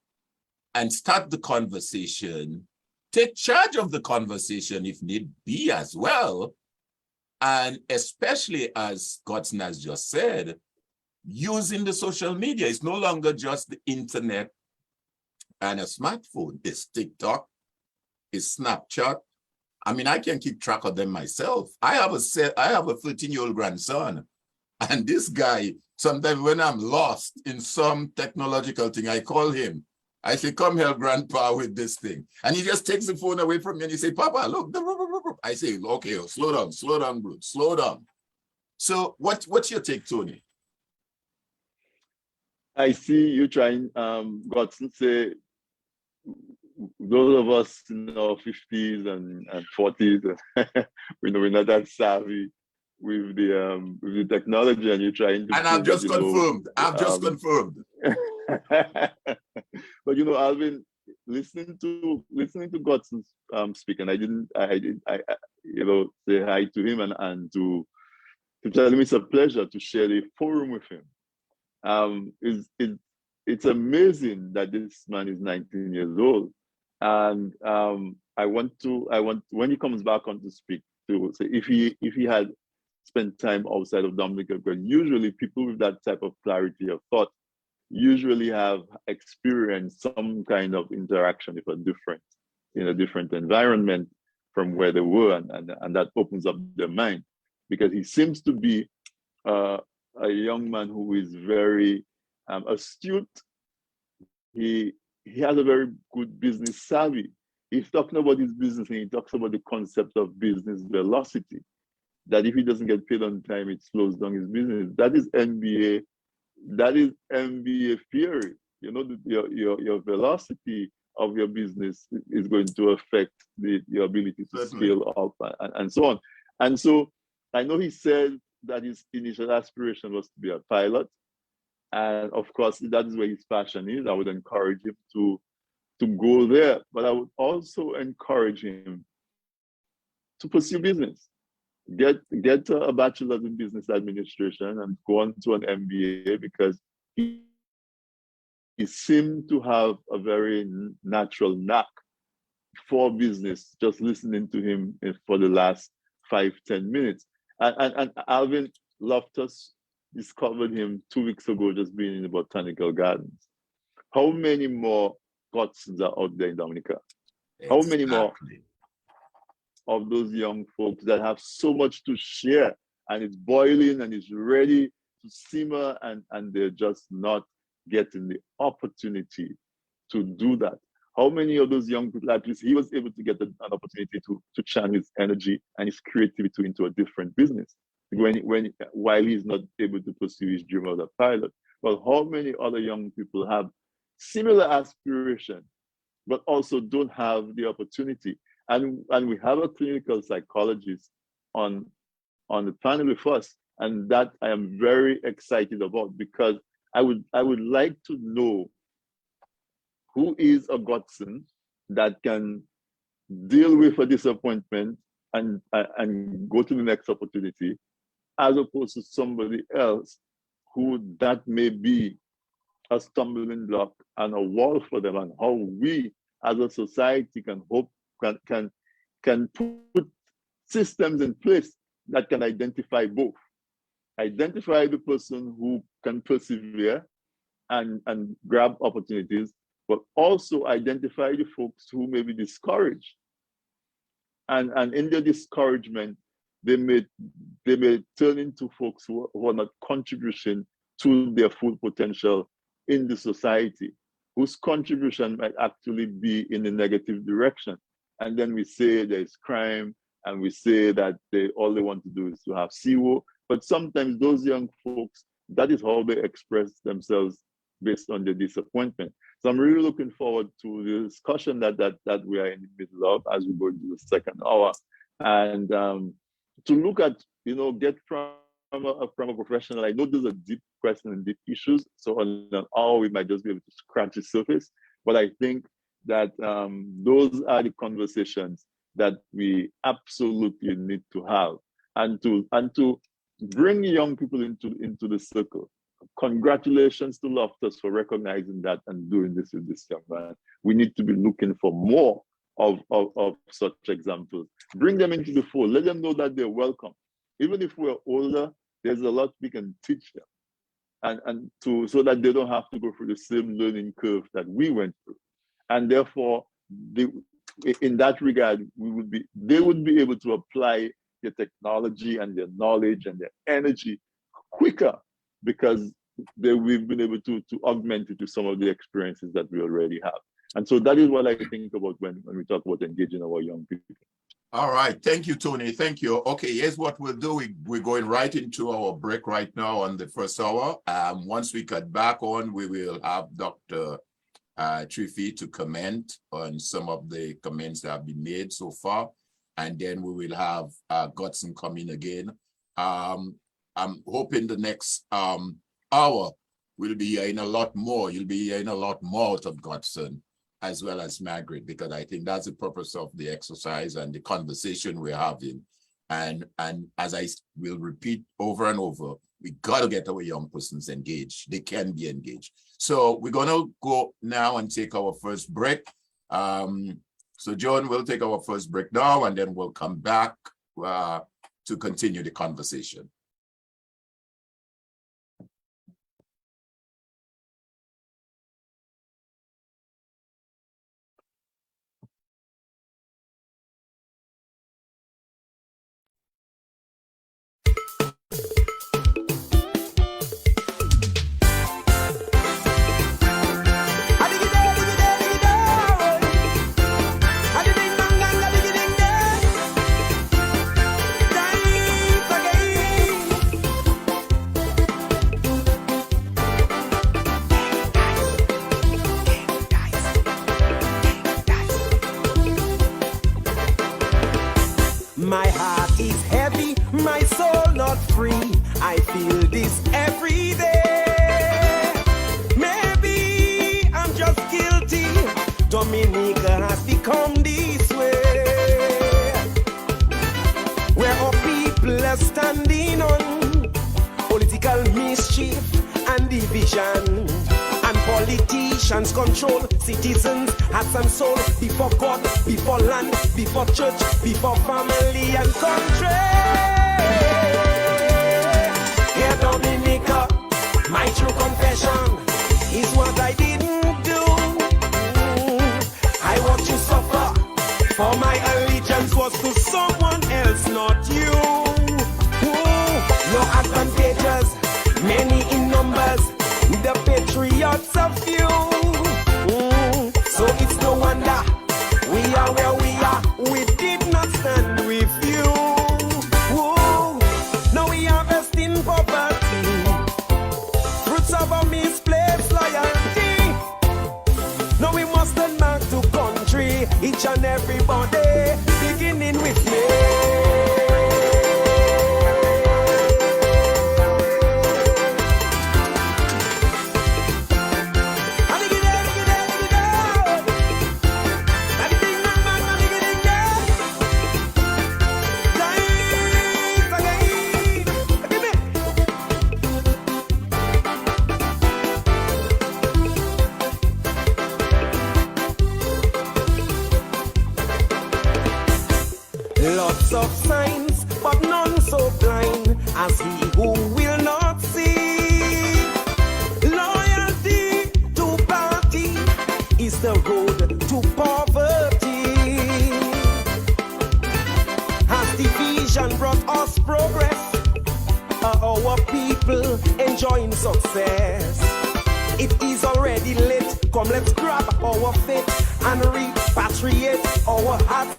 and start the conversation, take charge of the conversation if need be as well, and especially, as Godson has just said, using the social media. It's no longer just the internet and a smartphone. It's TikTok, it's Snapchat. I mean, I can keep track of them myself. I have a 13-year-old grandson, and this guy, sometimes when I'm lost in some technological thing, I call him. I say, come help grandpa with this thing. And he just takes the phone away from me and he say, Papa, look. I say, okay, slow down, bro, slow down. So what's your take, Tony? I see you trying, Godson, say those of us in our 50s and 40s, we're not that savvy with the technology, and you're trying to And I've prove that, just confirmed. I've just confirmed. But Alvin, listening to Godson speak, and I say hi to him and to tell him it's a pleasure to share the forum with him. It's amazing that this man is 19 years old, and I want when he comes back on to speak to say if he had spent time outside of Dominica, because usually people with that type of clarity of thought usually have experienced some kind of interaction in a different environment from where they were, and that opens up their mind, because he seems to be a young man who is very astute. He has a very good business savvy. He's talking about his business, and he talks about the concept of business velocity, that if he doesn't get paid on time, it slows down his business. That is MBA theory. Your velocity of your business is going to affect your ability to scale up and so on. And so I know he said that his initial aspiration was to be a pilot. And of course, that is where his passion is. I would encourage him to go there, but I would also encourage him to pursue business. Get a bachelor's in business administration and go on to an MBA, because he seemed to have a very natural knack for business, just listening to him for the last 5-10 minutes. And Alvin Loftus discovered him 2 weeks ago, just being in the botanical gardens. How many more Godsons are out there in Dominica? How many more of those young folks that have so much to share, and it's boiling and it's ready to simmer, and they're just not getting the opportunity to do that? How many of those young people, at least he was able to get an opportunity to channel his energy and his creativity into a different business, while he's not able to pursue his dream of a pilot? Well, how many other young people have similar aspiration, but also don't have the opportunity? And we have a clinical psychologist on the panel with us, and that I am very excited about, because I would like to know who is a Godson that can deal with a disappointment and go to the next opportunity, as opposed to somebody else who that may be a stumbling block and a wall for them, and how we as a society can put systems in place that can identify both. Identify the person who can persevere and grab opportunities, but also identify the folks who may be discouraged. And in their discouragement, they may turn into folks who are not contributing to their full potential in the society, whose contribution might actually be in a negative direction. And then we say there's crime, and we say that all they want to do is to have zero. But sometimes those young folks, that is how they express themselves based on their disappointment. So I'm really looking forward to the discussion that we are in the middle of as we go into the second hour, and to look at, get from a professional. I know those are deep questions and deep issues, so on an hour we might just be able to scratch the surface, but I think that those are the conversations that we absolutely need to have, and to bring young people into the circle. Congratulations to Loftus for recognizing that and doing this with this young man. We need to be looking for more of such examples. Bring them into the fold. Let them know that they're welcome. Even if we're older, there's a lot we can teach them, so that they don't have to go through the same learning curve that we went through. And therefore, in that regard, they would be able to apply their technology and their knowledge and their energy quicker, because we've been able to augment it to some of the experiences that we already have. And so that is what I think about when we talk about engaging our young people. All right. Thank you, Tony. Thank you. Okay, here's what we'll do. We're going right into our break right now on the first hour. Once we cut back on, we will have Dr. Triffy to comment on some of the comments that have been made so far. And then we will have Godson come in again. I'm hoping the next hour we'll be hearing a lot more. You'll be hearing a lot more out of Godson, as well as Margaret, because I think that's the purpose of the exercise and the conversation we're having. And as I will repeat over and over, we got to get our young persons engaged. They can be engaged. So we're going to go now and take our first break. So John, we'll take our first break now, and then we'll come back to continue the conversation. My heart is heavy, my soul not free. I feel this every day. Maybe I'm just guilty. Dominica has become this way, where our people are standing on political mischief and division. And politicians control citizens, hearts and soul, before God, before land, before church, before family and country. Here, Dominica, my true confession is what I didn't do. I watched you suffer, for my allegiance was to someone else, not you. No advantages, many in numbers, the patriots are few. So it's no wonder we are where we are. We did not stand with you. Now we are best in poverty, fruits of our misplaced loyalty. Now we must turn back to country, each and everybody, beginning with me. Lots of signs, but none so blind as he who will not see. Loyalty to party is the road to poverty. Has division brought us progress? Are our people enjoying success? It is already late. Come, let's grab our faith and repatriate our hearts.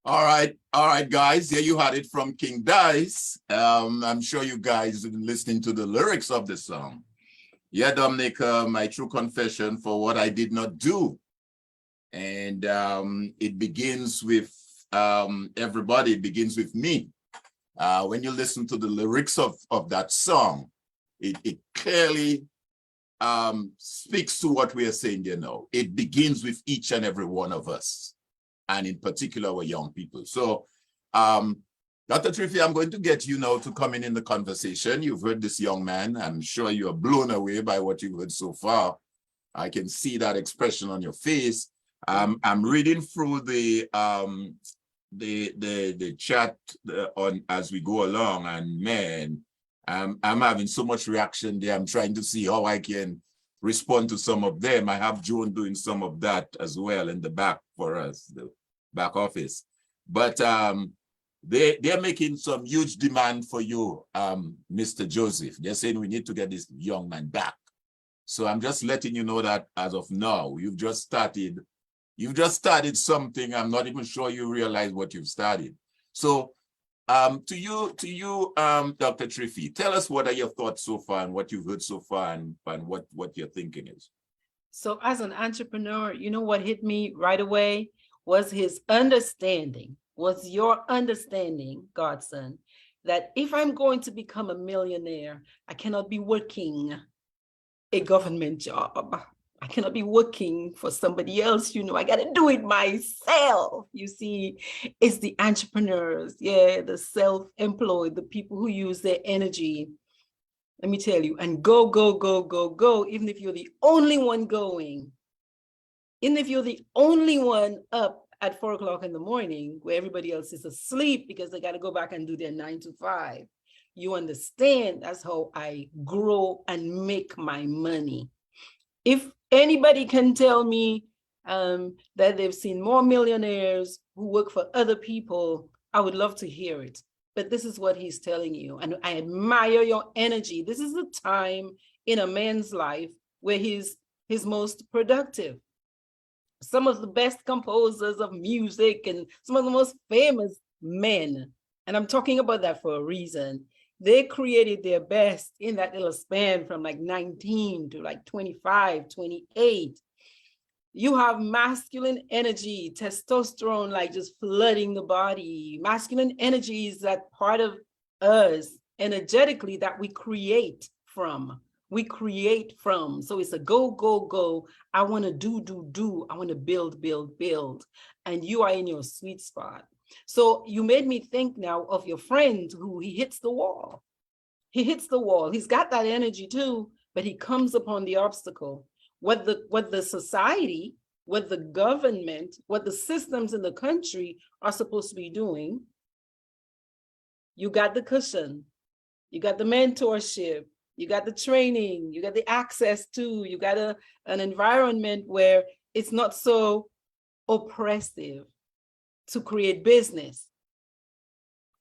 All right, guys. There you had it from King Dice. I'm sure you guys have been listening to the lyrics of the song. Yeah, Dominica, my true confession for what I did not do. And it begins with everybody. It begins with me. When you listen to the lyrics of that song, it clearly speaks to what we are saying there now. It begins with each and every one of us, and in particular, our young people. So, Dr. Triffy, I'm going to get you now to come in the conversation. You've heard this young man. I'm sure you're blown away by what you've heard so far. I can see that expression on your face. I'm reading through the chat on as we go along, and man, I'm having so much reaction there. I'm trying to see how I can respond to some of them. I have Joan doing some of that as well in the back for us, the back office. But they're making some huge demand for you, Mr. Joseph. They're saying we need to get this young man back. So I'm just letting you know that as of now, you've just started You've just started something. I'm not even sure you realize what you've started. So to you, Dr. Triffi, tell us what are your thoughts so far and what you've heard so far and what your thinking is. So as an entrepreneur, you know what hit me right away was his understanding, was your understanding, Godson, that if I'm going to become a millionaire, I cannot be working a government job. I cannot be working for somebody else, you know, I got to do it myself. You see, it's the entrepreneurs, yeah, the self-employed, the people who use their energy, let me tell you, and go, go, go, go, go, even if you're the only one going, even if you're the only one up at 4 o'clock in the morning where everybody else is asleep because they got to go back and do their 9 to 5. You understand that's how I grow and make my money. If anybody can tell me that they've seen more millionaires who work for other people, I would love to hear it. But this is what he's telling you. And I admire your energy. This is the time in a man's life where he's most productive. Some of the best composers of music and some of the most famous men, and I'm talking about that for a reason, they created their best in that little span from like 19 to like 25, 28. You have masculine energy, testosterone, like just flooding the body. Masculine energy is that part of us energetically that we create from. We create from. So it's a go, go, go. I want to do. I want to build, build, build. And you are in your sweet spot. So you made me think now of your friend who he hits the wall. He hits the wall. He's got that energy too, but he comes upon the obstacle. What the society, what the government, what the systems in the country are supposed to be doing, you got the cushion, you got the mentorship, you got the training, you got the access to, you got an environment where it's not so oppressive to create business.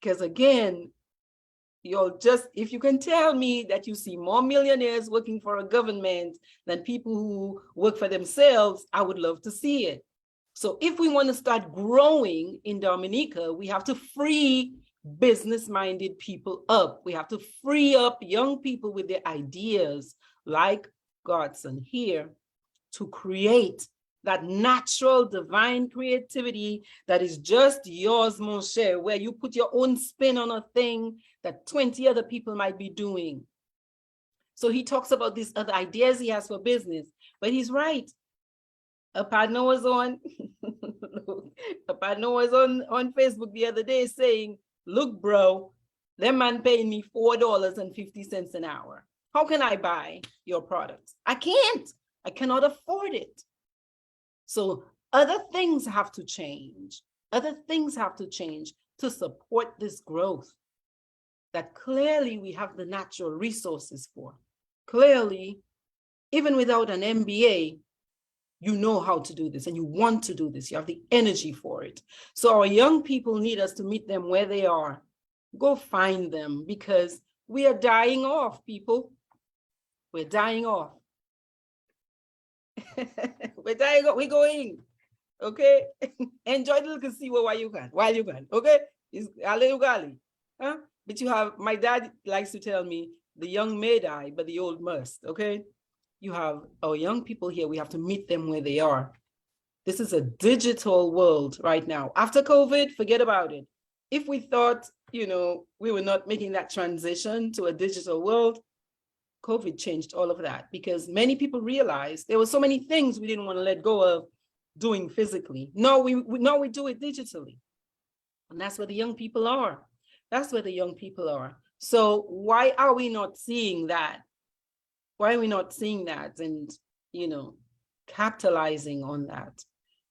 Because again, if you can tell me that you see more millionaires working for a government than people who work for themselves, I would love to see it. So if we want to start growing in Dominica, we have to free business-minded people up. We have to free up young people with their ideas, like Godson here, to create that natural divine creativity that is just yours, mon cher, where you put your own spin on a thing that 20 other people might be doing. So he talks about these other ideas he has for business, but he's right. A partner was on on Facebook the other day saying, look, bro, that man paying me $4.50 an hour. How can I buy your products? I can't. I cannot afford it. So other things have to change. Other things have to change to support this growth that clearly we have the natural resources for. Clearly, even without an MBA, you know how to do this and you want to do this. You have the energy for it. So our young people need us to meet them where they are. Go find them because we are dying off, people. We're dying off. We're dying off. We're going. Okay? Enjoy the little see while you can. Okay? It's Alelugali. Huh? But you have, my dad likes to tell me, the young may die, but the old must. Okay? You have our young people here. We have to meet them where they are. This is a digital world right now. After COVID, forget about it. If we thought, we were not making that transition to a digital world, COVID changed all of that because many people realized there were so many things we didn't want to let go of doing physically. No, we do it digitally. And that's where the young people are. That's where the young people are. So why are we not seeing that? Why are we not seeing that and, capitalizing on that?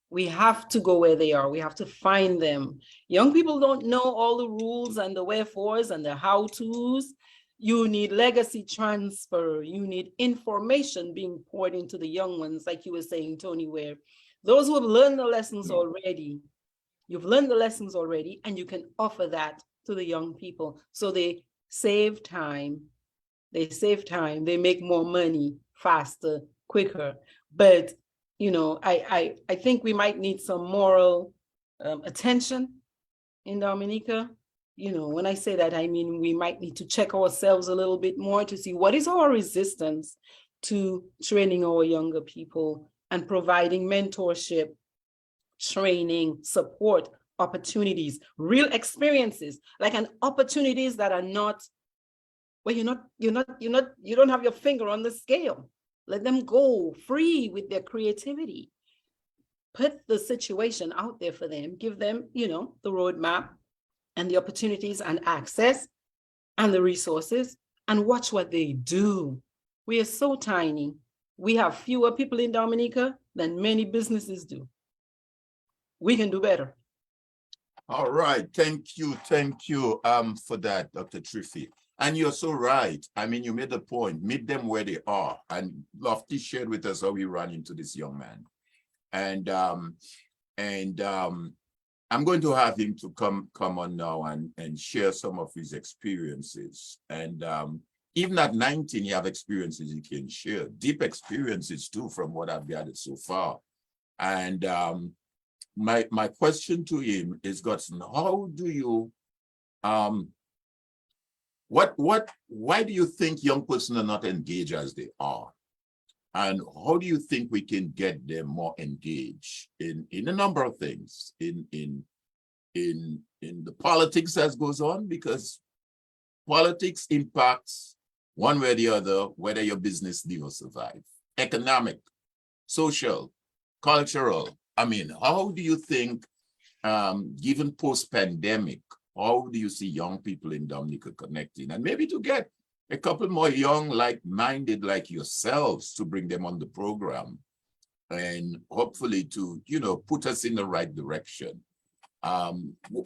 We have to go where they are. We have to find them. Young people don't know all the rules and the wherefores and the how-tos. You need legacy transfer. You need information being poured into the young ones, like you were saying, Tony, where those who have learned the lessons already, you've learned the lessons already, and you can offer that to the young people. So they save time. They make more money faster, quicker. But you know, I think we might need some moral attention in Dominica. You know, when I say that, I mean, we might need to check ourselves a little bit more to see what is our resistance to training our younger people and providing mentorship, training, support, opportunities, real experiences, like an opportunities that are not, well, you don't have your finger on the scale. Let them go free with their creativity. Put the situation out there for them, give them, you know, the roadmap and the opportunities and access and the resources, and watch what they do. We are so tiny. We have fewer people in Dominica than many businesses do. We can do better. All right, thank you for that, Dr. Triffy. And you're so right. I mean, you made the point, meet them where they are. And Lofty shared with us how we ran into this young man. And I'm going to have him to come on now and share some of his experiences. And even at 19, he have experiences he can share, deep experiences too, from what I've gathered so far. And my question to him is, Godson, how do you, why do you think young persons are not engaged as they are? And how do you think we can get them more engaged in a number of things, in the politics that goes on? Because politics impacts one way or the other, whether your business live or survive. Economic, social, cultural. I mean, how do you think, given post-pandemic, how do you see young people in Dominica connecting? And maybe to get a couple more young, like-minded like yourselves to bring them on the program and hopefully to, you know, put us in the right direction.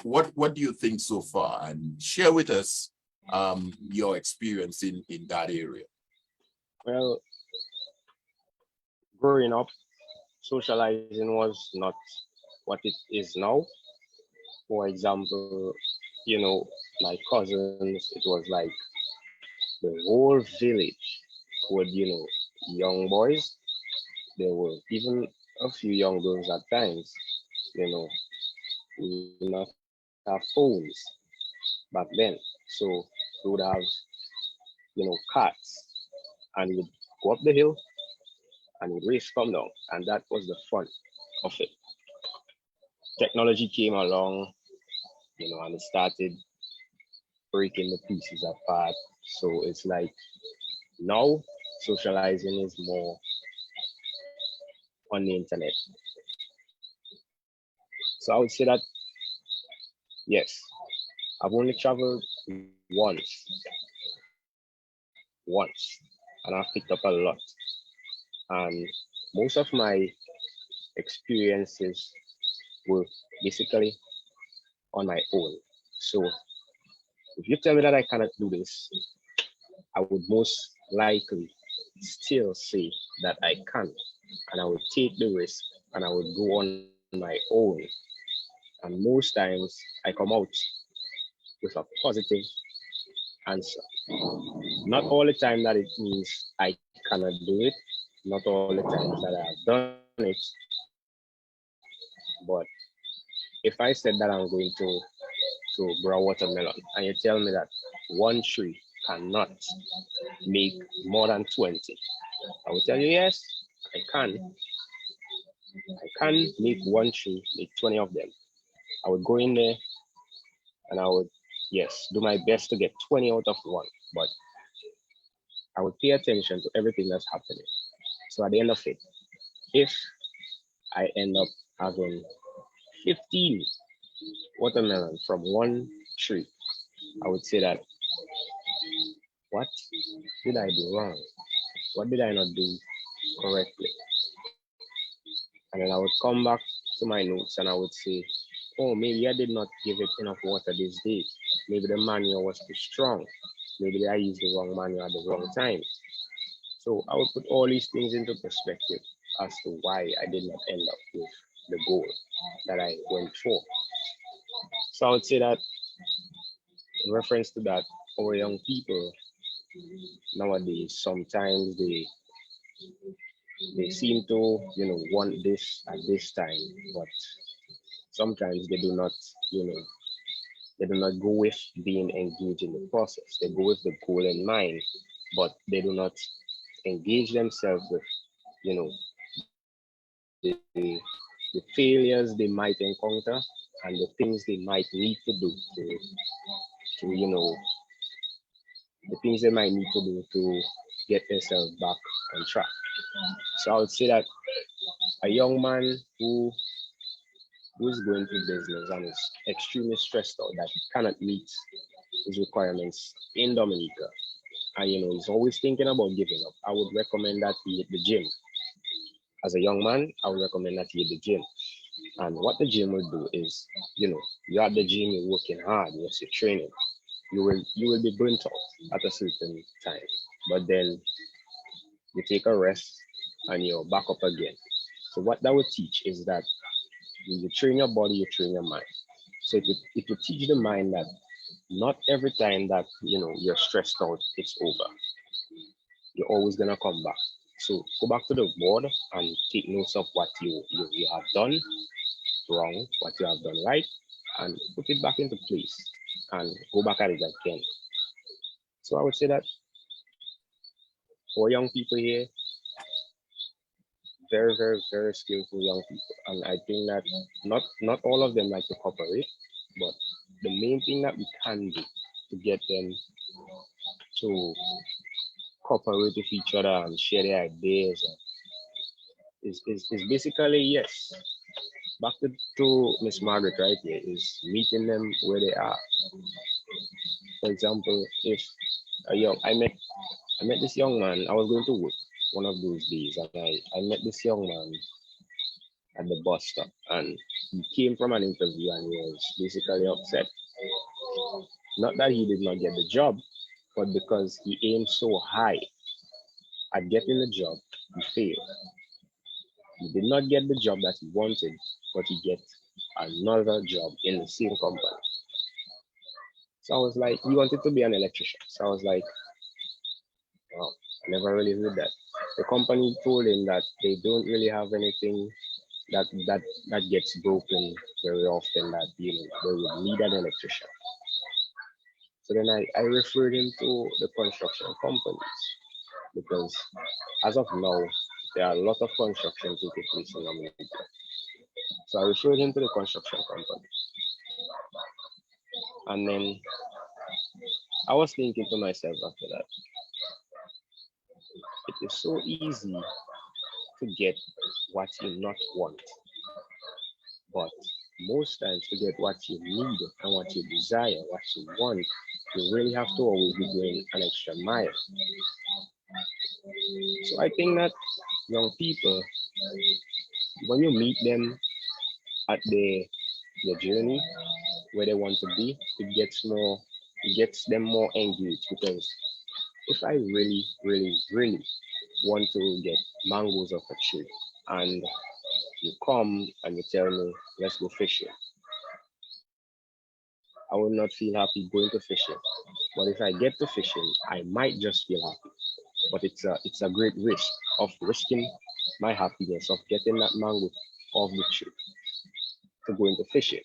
What do you think so far? And share with us your experience in that area. Well, growing up, socializing was not what it is now. For example, you know, my cousins, it was like the whole village with, you know, young boys. There were even a few young girls at times, you know. We did not have phones back then. So we would have, you know, carts, and we would go up the hill and we'd race come down. And that was the fun of it. Technology came along, you know, and it started breaking the pieces apart. So it's like now socializing is more on the internet. So I would say that, yes, I've only traveled once, and I've picked up a lot. And most of my experiences were basically on my own. So if you tell me that I cannot do this, I would most likely still say that I can, and I would take the risk and I would go on my own. And most times I come out with a positive answer. Not all the time that it means I cannot do it, not all the times that I have done it, but if I said that I'm going to grow watermelon and you tell me that one tree cannot make more than 20, I will tell you, yes, I can. I can make one tree, make 20 of them. I would go in there and I would, yes, do my best to get 20 out of one, but I would pay attention to everything that's happening. So at the end of it, if I end up having 15 watermelon from one tree, I would say that, what did I do wrong? What did I not do correctly? And then I would come back to my notes and I would say, oh, maybe I did not give it enough water this day. Maybe the manure was too strong. Maybe I used the wrong manure at the wrong time. So I would put all these things into perspective as to why I did not end up with the goal that I went for. So I would say that in reference to that, our young people nowadays, sometimes they seem to, want this at this time, but sometimes they do not, they do not go with being engaged in the process. They go with the goal in mind, but they do not engage themselves with, the failures they might encounter and the things they might need to do the things they might need to do to get themselves back on track. So I would say that a young man who is going through business and is extremely stressed out that he cannot meet his requirements in Dominica, and he's always thinking about giving up, I would recommend that he hit the gym. As a young man, I would recommend that he hit the gym. And what the gym will do is, you're at the gym, you're working hard, you're training. You will be burnt out at a certain time, but then you take a rest and you're back up again. So what that will teach is that when you train your body, you train your mind. So it will teach the mind that not every time that you're stressed out, it's over. You're always gonna come back. So go back to the board and take notes of what you have done wrong, what you have done right, and put it back into place and go back at it again. So I would say that for young people here, very, very, very skillful young people. And I think that not all of them like to cooperate, but the main thing that we can do to get them to cooperate with each other and share their ideas is basically, yes, back to Miss Margaret right here, is meeting them where they are. For example, if I met this young man, I was going to work one of those days, and I met this young man at the bus stop, and he came from an interview and he was basically upset. Not that he did not get the job, but because he aimed so high at getting the job, he failed. He did not get the job that he wanted, but he get another job in the same company. So I was like, he wanted to be an electrician. So I was like, wow, I never really heard that. The company told him that they don't really have anything that gets broken very often, that they would need an electrician. So then I referred him to the construction companies, because as of now, there are a lot of construction taking place in America. So I referred him to the construction company. And then I was thinking to myself after that, it is so easy to get what you not want, but most times to get what you need and what you desire, what you want, you really have to always be going an extra mile. So I think that young people, when you meet them at their journey where they want to be, it gets them more engaged. Because if I really, really, really want to get mangoes off a tree, and you come and you tell me, let's go fishing, I will not feel happy going to fishing. But if I get to fishing, I might just feel happy. But it's a great risk of risking my happiness of getting that mango off the tree to go into fishing.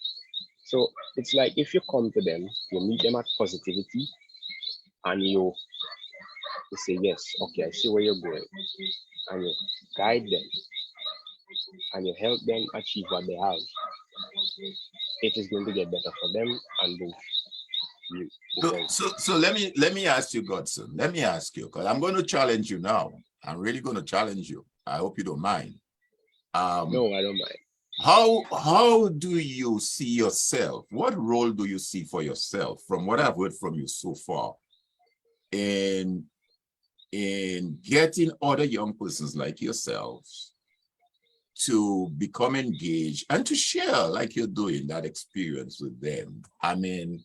So it's like, if you come to them, you meet them at positivity, and you say, yes, okay, I see where you're going, and you guide them and you help them achieve what they have, it is going to get better for them and both you. So let me ask you, Godson. Let me ask you, because I'm going to challenge you now. I'm really going to challenge you. I hope you don't mind. No, I don't mind. How do you see yourself? What role do you see for yourself, from what I've heard from you so far, in getting other young persons like yourselves to become engaged and to share, like you're doing, that experience with them? I mean,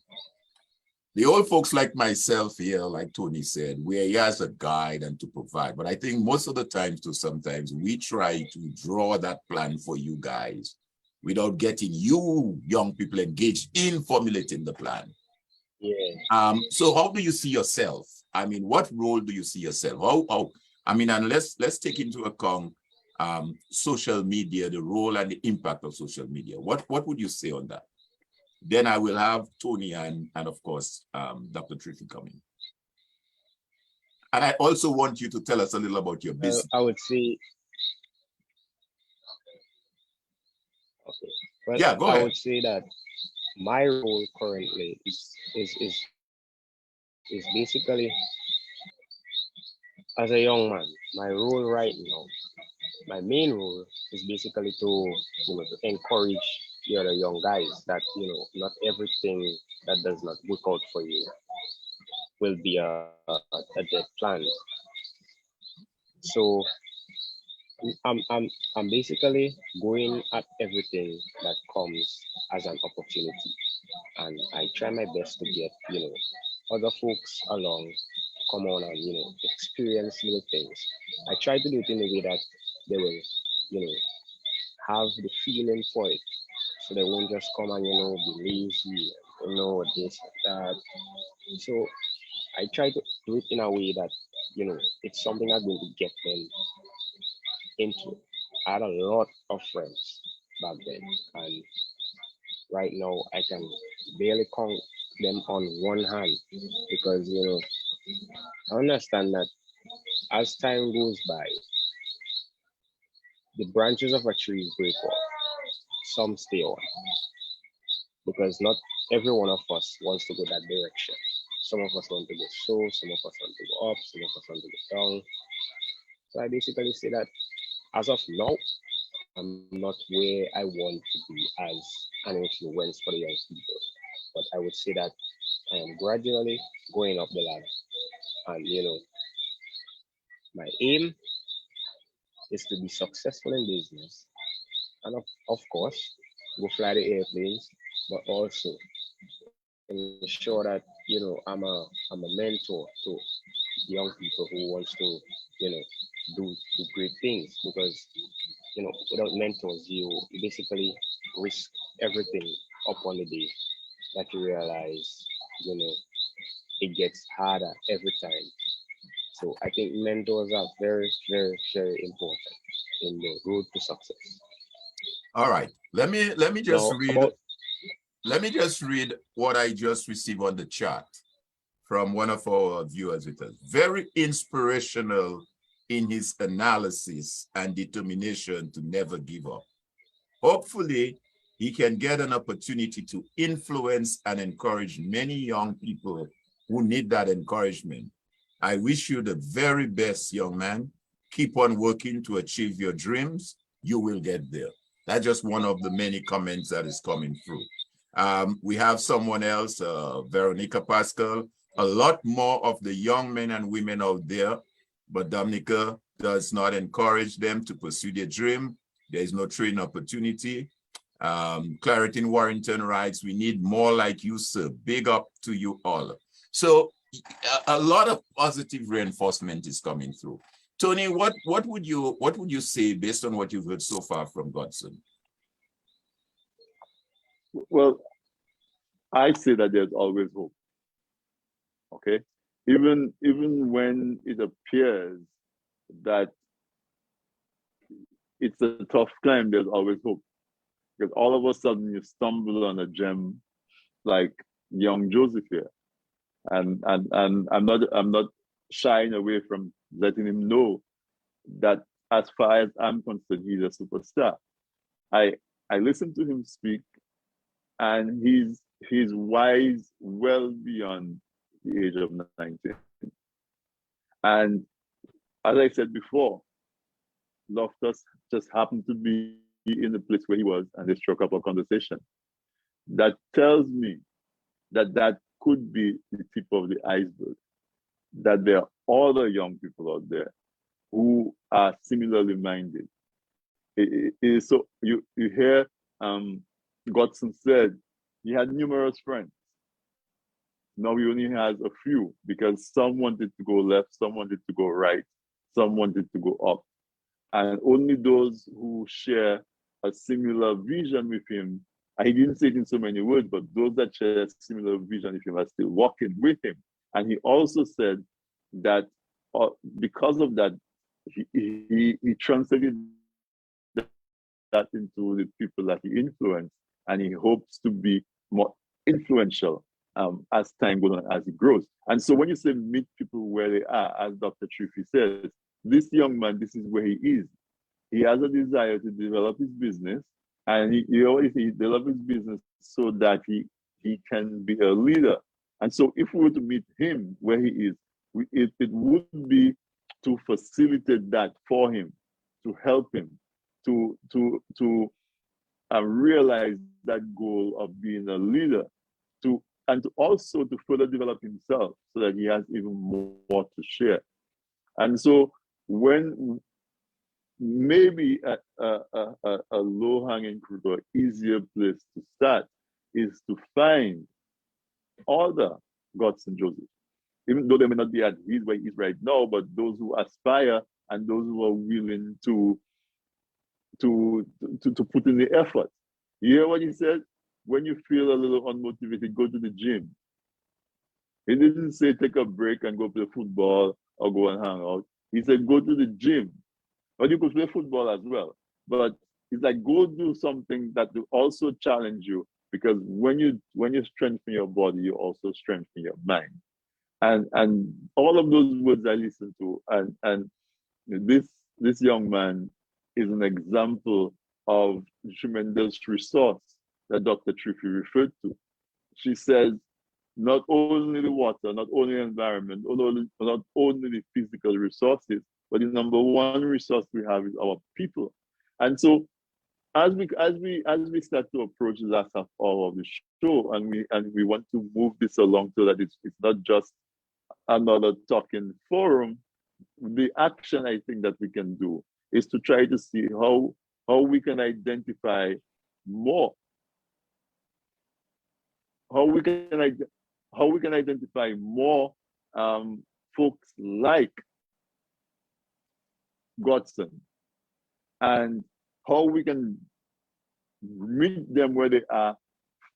the old folks like myself here, like Tony said, we're here as a guide and to provide. But I think most of the times, too, sometimes we try to draw that plan for you guys without getting you young people engaged in formulating the plan. Yeah. So how do you see yourself? I mean, what role do you see yourself? How I mean, and let's take into account social media, the role and the impact of social media. What would you say on that? Then I will have Tony and of course, Dr. Triffy coming. And I also want you to tell us a little about your business. I would say, okay. Well, yeah, go ahead. I would say that my role currently is basically, as a young man, my role right now, my main role is basically to encourage the other young guys that not everything that does not work out for you will be a dead plan. So I'm basically going at everything that comes as an opportunity, and I try my best to get other folks along, come on and experience little things. I try to do it in a way that they will have the feeling for it, so they won't just come and be lazy, this that. So I try to do it in a way that it's something that's going to get them into it. I had a lot of friends back then, and right now I can barely count them on one hand, because I understand that as time goes by, the branches of a tree break off. Some stay on, because not every one of us wants to go that direction. Some of us want to go so, some of us want to go up, some of us want to go down. So I basically say that as of now, I'm not where I want to be as an influence for the young people. But I would say that I am gradually going up the ladder. And my aim is to be successful in business. And of course, go fly the airplanes, but also ensure that I'm a mentor to young people who wants to do great things, because without mentors you basically risk everything up on the day that you realize it gets harder every time. So I think mentors are very, very, very important in the road to success. All right, let me just read what I just received on the chat from one of our viewers with us. Very inspirational in his analysis and determination to never give up. Hopefully, he can get an opportunity to influence and encourage many young people who need that encouragement. I wish you the very best, young man. Keep on working to achieve your dreams. You will get there. That's just one of the many comments that is coming through. We have someone else, Veronica Pascal. A lot more of the young men and women out there, but Dominica does not encourage them to pursue their dream. There is no training opportunity. Clarity in Warrington writes, we need more like you, sir. Big up to you all. So a lot of positive reinforcement is coming through. Tony, what would you say based on what you've heard so far from Godson? Well, I say that there's always hope. Okay, even when it appears that it's a tough climb, there's always hope. Because all of a sudden you stumble on a gem like young Joseph here, and I'm not shying away from letting him know that as far as I'm concerned, he's a superstar. I listen to him speak, and he's wise well beyond the age of 19. And as I said before, Loftus just happened to be in the place where he was, and they struck up a conversation. That tells me that could be the tip of the iceberg, that there are other young people out there who are similarly minded. So you hear Godson said he had numerous friends. Now he only has a few, because some wanted to go left, some wanted to go right, some wanted to go up. And only those who share a similar vision with him, and he didn't say it in so many words, but those that share a similar vision with him are still walking with him. And he also said that because of that, he translated that into the people that he influenced, and he hopes to be more influential as time goes on, as he grows. And so when you say meet people where they are, as Dr. Triffy says, this young man, this is where he is. He has a desire to develop his business, and he always develop his business so that he can be a leader. And so if we were to meet him where he is, it would be to facilitate that for him, to help him, to realize that goal of being a leader, and to also to further develop himself so that he has even more to share. And so when maybe a low-hanging fruit or easier place to start is to find other Godson Joseph, even though they may not be at his where he is right now, but those who aspire and those who are willing to put in the effort. You hear what he said? When you feel a little unmotivated, go to the gym. He didn't say take a break and go play football or go and hang out. He said go to the gym. But you could play football as well. But it's like go do something that will also challenge you, because when you strengthen your body, you also strengthen your mind. And all of those words I listened to, and this young man is an example of the tremendous resource that Dr. Triffy referred to. She says, not only the water, not only the environment, not only the physical resources, but the number one resource we have is our people. And so as we start to approach the last half hour of the show, and we want to move this along so that it's not just another talking forum, the action I think that we can do is to try to see how we can identify more. How we can identify more folks like Godson, and how we can meet them where they are,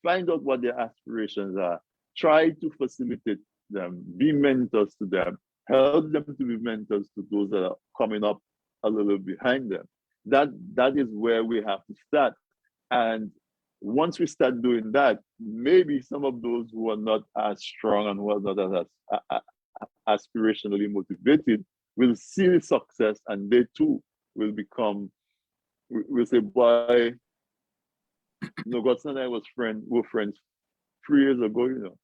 find out what their aspirations are, try to facilitate them, be mentors to them, help them to be mentors to those that are coming up a little behind them. That is where we have to start. And once we start doing that, maybe some of those who are not as strong and who are not as aspirationally motivated will see the success, and they too will become, we'll say, boy, Godson and I were friends 3 years ago,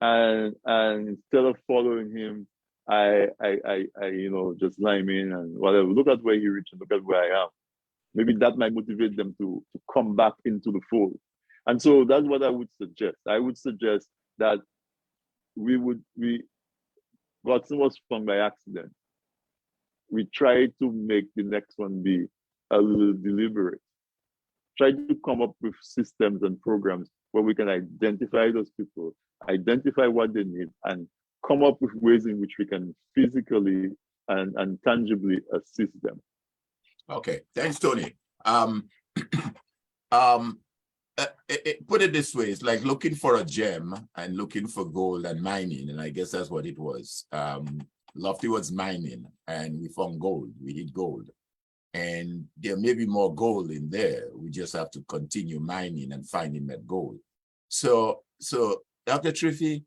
and instead of following him, I just lime in and whatever. Look at where he reached and look at where I am. Maybe that might motivate them to come back into the fold. And so that's what I would suggest. I would suggest that Godson was sprung by accident. We try to make the next one be a little deliberate. Try to come up with systems and programs where we can identify those people, identify what they need, and come up with ways in which we can physically and tangibly assist them. Okay, thanks, Tony. Put it this way, it's like looking for a gem and looking for gold and mining, and I guess that's what it was. Lofty was mining, and we found gold. We hit gold, and there may be more gold in there. We just have to continue mining and finding that gold. So Dr. Triffy,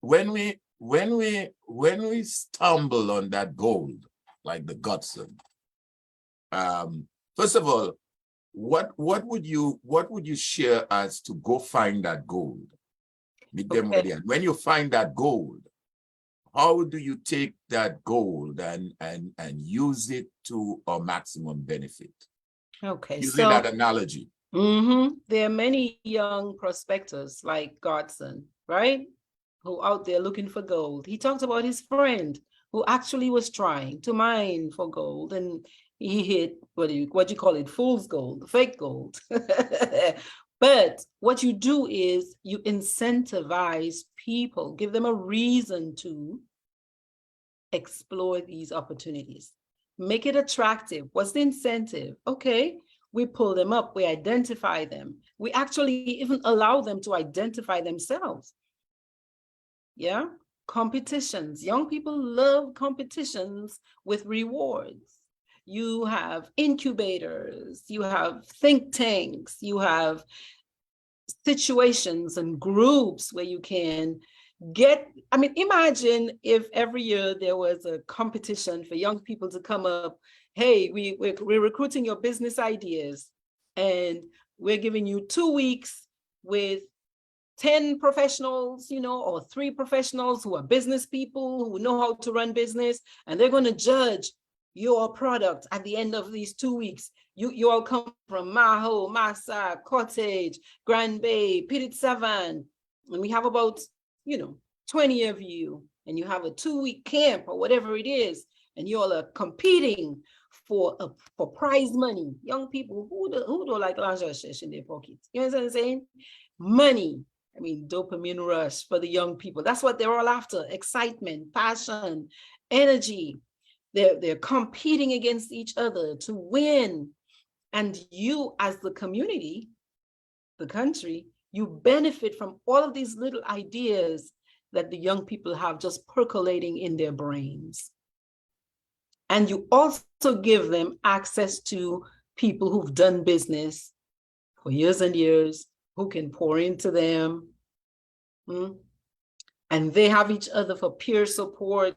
when we stumble on that gold, like the Godson, first of all, what would you share as to go find that gold? Meet them where they are. When you find that gold, how do you take that gold and use it to our maximum benefit? Okay, using that analogy. There are many young prospectors like Godson, right? Who out there looking for gold. He talked about his friend who actually was trying to mine for gold, and he hit what you call it, fool's gold, fake gold. But what you do is you incentivize people, give them a reason to explore these opportunities. Make it attractive. What's the incentive? Okay, we pull them up, we identify them. We actually even allow them to identify themselves. Yeah, competitions. Young people love competitions with rewards. you have incubators, you have think tanks, you have situations and groups where you can get, I mean, imagine if every year there was a competition for young people to come up, hey, we're recruiting your business ideas, and we're giving you 2 weeks with 10 professionals, you know, or 3 professionals who are business people who know how to run business, and they're going to judge your product at the end of these 2 weeks. You all come from Maho, Massa, Cottage, Grand Bay, Petit Savan, and we have about, 20 of you, and you have a 2-week camp or whatever it is, and you all are competing for prize money. Young people who don't like l'argent in their pockets. You know what I'm saying? Money. I mean, dopamine rush for the young people. That's what they're all after: excitement, passion, energy. They're competing against each other to win. And you, as the community, the country, you benefit from all of these little ideas that the young people have just percolating in their brains. And you also give them access to people who've done business for years and years, who can pour into them. And they have each other for peer support.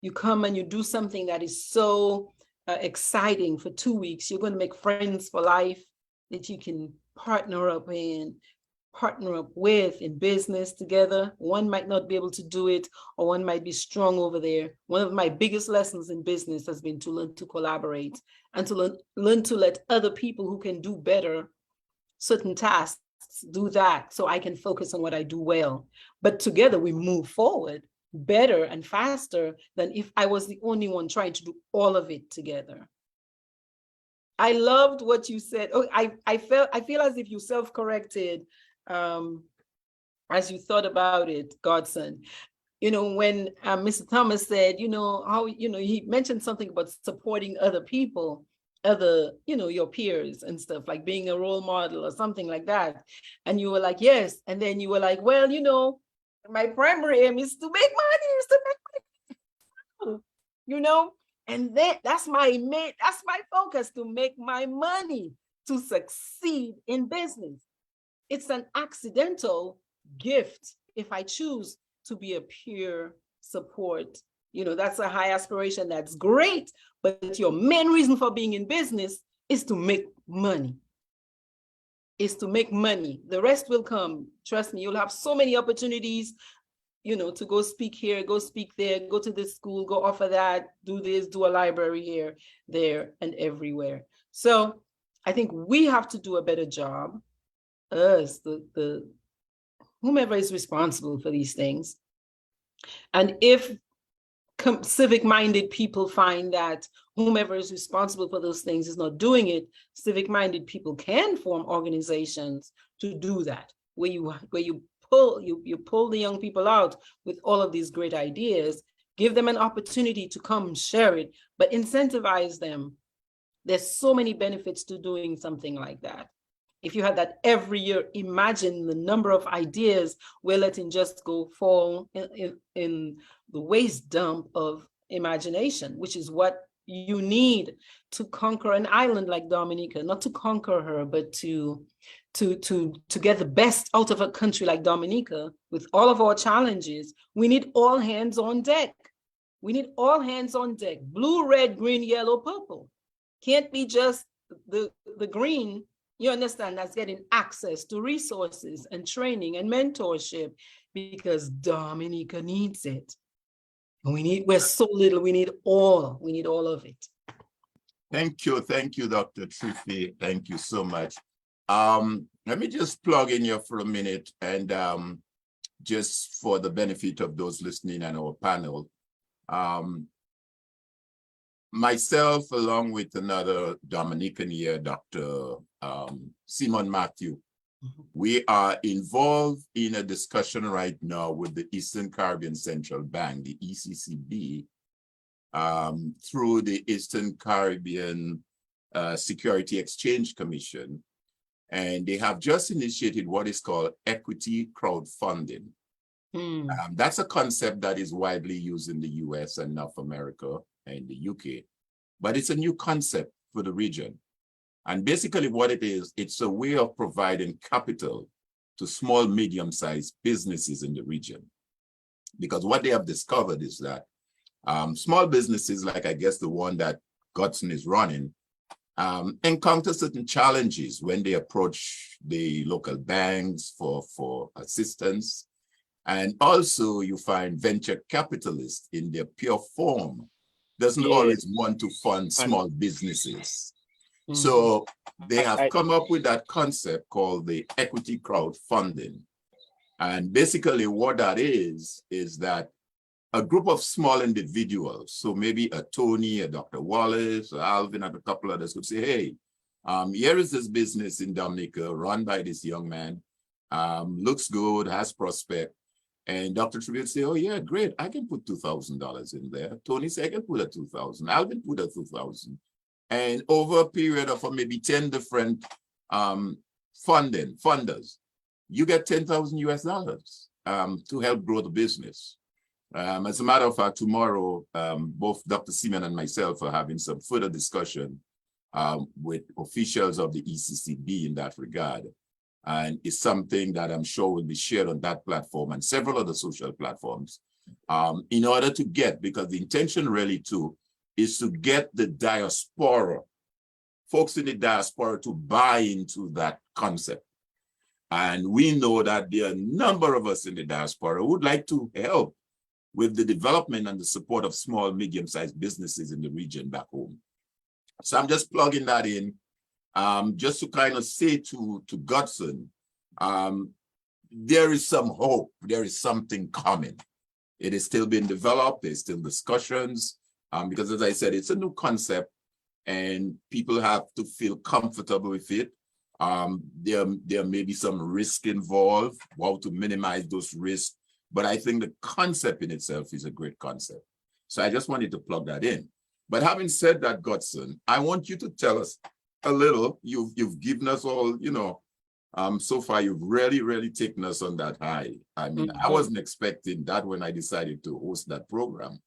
You come and you do something that is so exciting for 2 weeks. You're going to make friends for life that you can partner up with in business together. One might not be able to do it, or one might be strong over there. One of my biggest lessons in business has been to learn to collaborate and to learn to let other people who can do better certain tasks do that, so I can focus on what I do well. But together we move forward better and faster than if I was the only one trying to do all of it together. I loved what you said. Oh, I feel as if you self-corrected as you thought about it, Godson. When Mr. Thomas said, how, he mentioned something about supporting other people, your peers and stuff, like being a role model or something like that. And you were like, yes. And then you were like, well, my primary aim is to make money, and that's my focus, to make my money, to succeed in business. It's an accidental gift if I choose to be a peer support. That's a high aspiration. That's great. But your main reason for being in business is to make money. The rest will come. Trust me, you'll have so many opportunities, to go speak here, go speak there, go to this school, go offer that, do this, do a library here, there, and everywhere. So I think we have to do a better job, us, the whomever is responsible for these things. And if civic-minded people find that whomever is responsible for those things is not doing it, civic-minded people can form organizations to do that, where you pull the young people out with all of these great ideas, give them an opportunity to come share it, but incentivize them. There's so many benefits to doing something like that. If you had that every year, imagine the number of ideas we're letting just go fall in the waste dump of imagination, which is what you need to conquer an island like Dominica. Not to conquer her, but to get the best out of a country like Dominica. With all of our challenges, we need all hands on deck. Blue, red, green, yellow, purple. Can't be just the green. You understand, that's getting access to resources and training and mentorship, because Dominica needs it. And we're so little, we need all of it. Thank you, Dr. Truffy. Thank you so much. Let me just plug in here for a minute, and just for the benefit of those listening on our panel. Myself, along with another Dominican here, Dr. Simon Matthew, we are involved in a discussion right now with the Eastern Caribbean Central Bank, the ECCB, through the Eastern Caribbean Security Exchange Commission. And they have just initiated what is called equity crowdfunding. That's a concept that is widely used in the US and North America and the UK. but it's a new concept for the region. And basically what it is, it's a way of providing capital to small, medium-sized businesses in the region. Because what they have discovered is that small businesses, like I guess the one that Godson is running, encounter certain challenges when they approach the local banks for assistance. And also you find venture capitalists in their pure form doesn't always want to fund small businesses. So they have come up with that concept called the equity crowdfunding. And basically what that is that a group of small individuals, so maybe a Tony, a Dr. Wallace, a Alvin, and a couple others could say, hey, here is this business in Dominica run by this young man, looks good, has prospect. And Dr. Tribute say, oh yeah, great, I can put $2,000 in there. Tony say, I can put a 2,000. Alvin put a 2,000. And over a period of maybe 10 different funders, you get 10,000 US dollars to help grow the business. As a matter of fact, tomorrow, both Dr. Seaman and myself are having some further discussion with officials of the ECCB in that regard. And it's something that I'm sure will be shared on that platform and several other social platforms in order to get, because the intention really too is to get the diaspora, folks in the diaspora to buy into that concept. And we know that there are a number of us in the diaspora who would like to help with the development and the support of small, medium-sized businesses in the region back home. So I'm just plugging that in, just to kind of say to Godson, there is some hope, there is something coming. It is still being developed, there's still discussions, because as I said, it's a new concept and people have to feel comfortable with it. There may be some risk involved, how to minimize those risks. But I think the concept in itself is a great concept. So I just wanted to plug that in. But having said that, Godson, I want you to tell us a little. You've given us all, you know, so far you've really taken us on that high. I mean, I wasn't expecting that when I decided to host that program.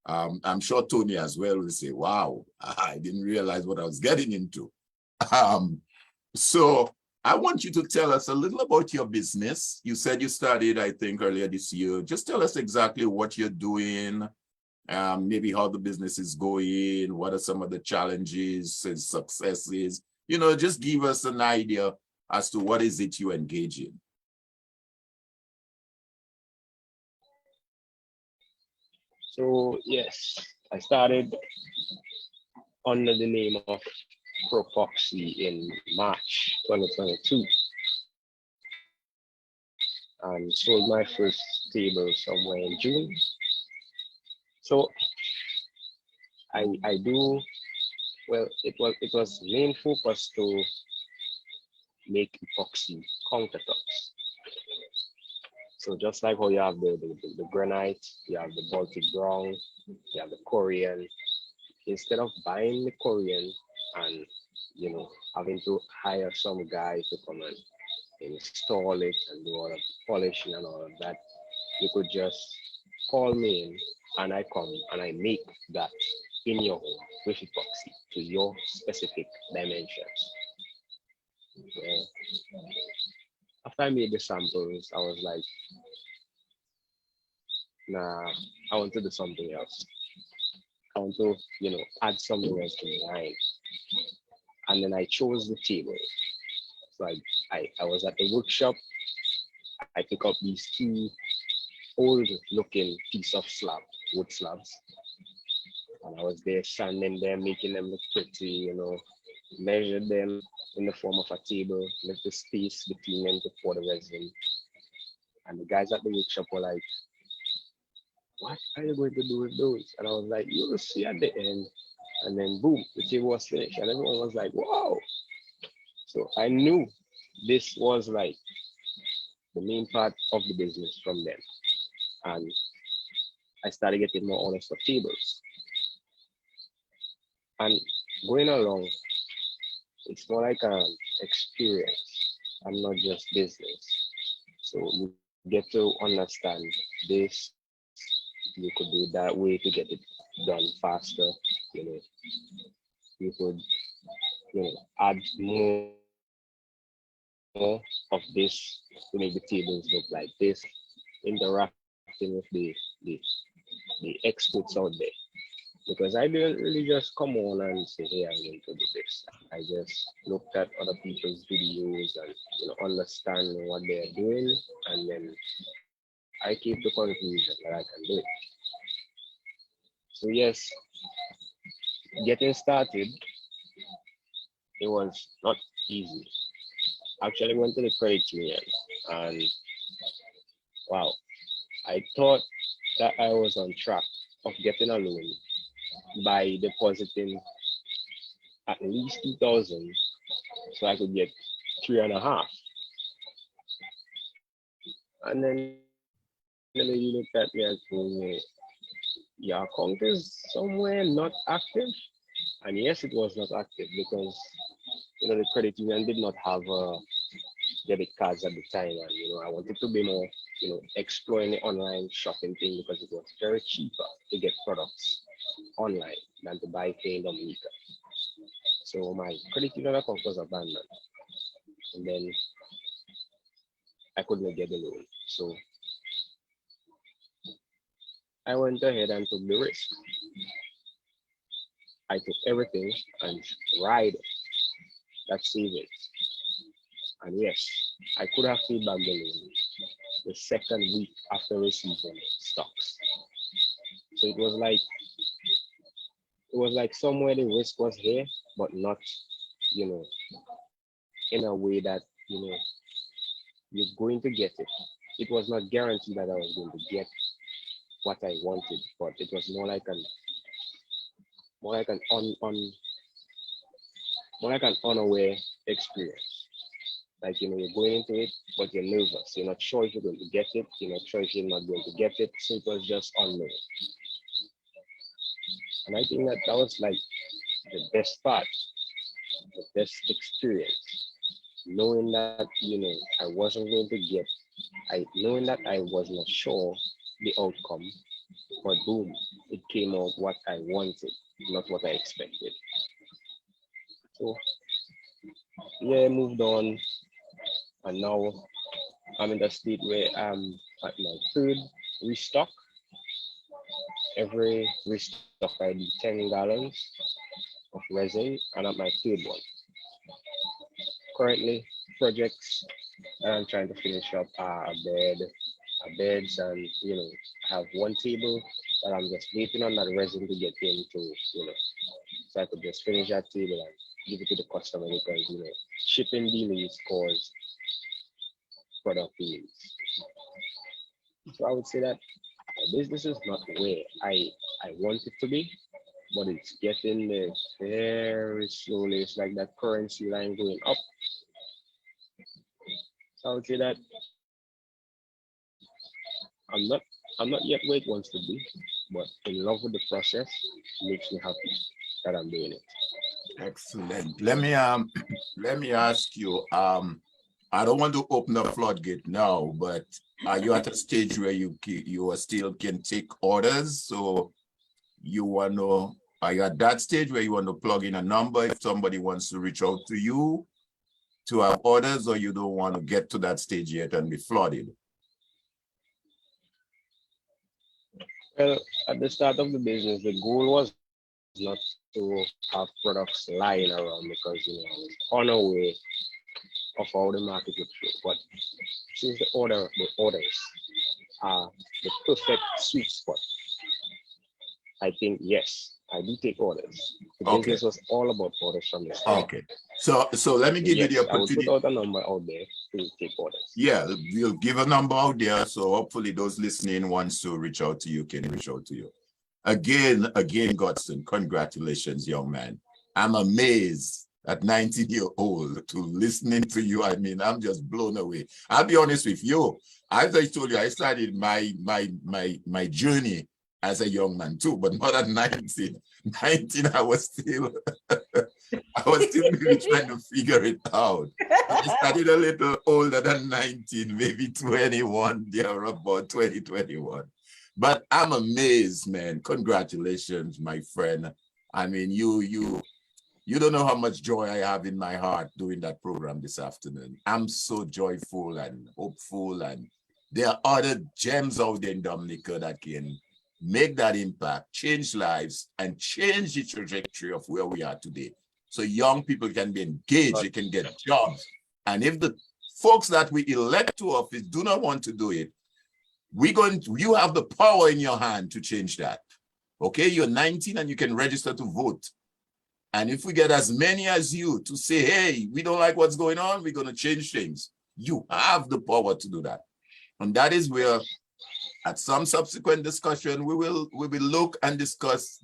I'm sure Tony as well will say, wow, I didn't realize what I was getting into. So I want you to tell us a little about your business. You said you started, I think, earlier this year. Just tell us exactly what you're doing, maybe how the business is going, what are some of the challenges and successes. You know, just give us an idea as to what is it you engage in. So, yes, I started under the name of Propoxy in March 2022 and sold my first table somewhere in June. So I do, well, it was main focus to make epoxy countertops. So just like how you have the granite, you have the Baltic brown, you have the Korean, instead of buying the Korean and, you know, having to hire some guy to come and install it and do all of the polishing and all of that, you could just call me in and I come and I make that in your home with epoxy to your specific dimensions. Yeah. After I made the samples, I was like, nah, I want to do something else. I want to, you know, add something else to my line. And then I chose the table. So I was at the workshop. I picked up these two old looking piece of slab, wood slabs. And I was there sanding them, making them look pretty, you know, measured them in the form of a table, left the space between them to pour the resin. And the guys at the workshop were like, what are you going to do with those? And I was like, you'll see at the end. And then boom, the table was finished. And everyone was like, wow. So I knew this was like the main part of the business from them. And I started getting more orders for tables. And going along, it's more like an experience and not just business. So you get to understand this, you could do that way to get it done faster. you know, you could, you know, add more of this to make the tables look like this, interacting with the experts out there. Because I didn't really just come on and say, hey, I'm going to do this. I just looked at other people's videos and, you know, understand what they're doing, and then I came to conclusion that I can do it. So yes, getting started, it was not easy. Actually went to the credit union, and wow, I thought that I was on track of getting a loan by depositing at least 2,000 so I could get 3.5. And then you look at me and told me, your account is somewhere not active. And yes, it was not active because, you know, the credit union did not have debit cards at the time. And, you know, I wanted to be more, you know, exploring the online shopping thing because it was very cheaper to get products online than to buy in Dominica. So my credit union account was abandoned. And then I couldn't get the loan. So I went ahead and took the risk. I took everything and tried that savings. And yes, I could have paid back the loan the second week after receiving stocks. So it was like somewhere the risk was here, but not, you know, in a way that, you know, you're going to get it. It was not guaranteed that I was going to get what I wanted, but it was more like an unaware experience. Like, you know, you're going into it, but you're nervous. You're not sure if you're going to get it. You're not sure if you're not going to get it. So it was just unknown. And I think that was like the best part, the best experience. Knowing that, you know, I wasn't going to get, knowing that I was not sure the outcome, but boom, it came out what I wanted, not what I expected. So yeah, I moved on, and now I'm in the state where I'm at my third restock. Every restock I do 10 gallons of resin, and at my third one. Currently, projects that I'm trying to finish up are beds, and, you know, I have one table that I'm just waiting on that resin to get into, you know, so I could just finish that table and give it to the customer, because, you know, shipping delays cause product delays. So I would say that my business is not where I want it to be, but it's getting there very slowly. It's like that currency line going up. So I would say that I'm not yet where it wants to be, but in love with the process makes me happy that I'm doing it. Excellent. Let me ask you, I don't want to open the floodgate now, but are you at a stage where you still can take orders? So are you at that stage where you want to plug in a number if somebody wants to reach out to you to have orders, or you don't want to get to that stage yet and be flooded? Well, at the start of the business, the goal was not to have products lying around, because, you know, I was unaware of how the market would flow. But since the orders are the perfect sweet spot, I think, yes, I do take orders. The business was all about orders from the start. Okay. So let me give you the opportunity. I will put out a number out there to take orders. Yeah, we'll give a number out there. So hopefully those listening wants to reach out to you can reach out to you. Again, Godson, congratulations, young man. I'm amazed at 19-year-old to listening to you. I mean, I'm just blown away. I'll be honest with you. As I told you, I started my journey as a young man too, but not at 19. 19, I was still really trying to figure it out. I started a little older than 19, maybe 21, there about 2021. But I'm amazed, man. Congratulations, my friend. I mean, you don't know how much joy I have in my heart doing that program this afternoon. I'm so joyful and hopeful, and there are other gems out there in Dominica that can make that impact, change lives, and change the trajectory of where we are today. So young people can be engaged, they can get jobs. And if the folks that we elect to office do not want to do it, you have the power in your hand to change that. Okay, you're 19 and you can register to vote. And if we get as many as you to say, hey, we don't like what's going on, we're going to change things. You have the power to do that. And that is where, at some subsequent discussion, we will look and discuss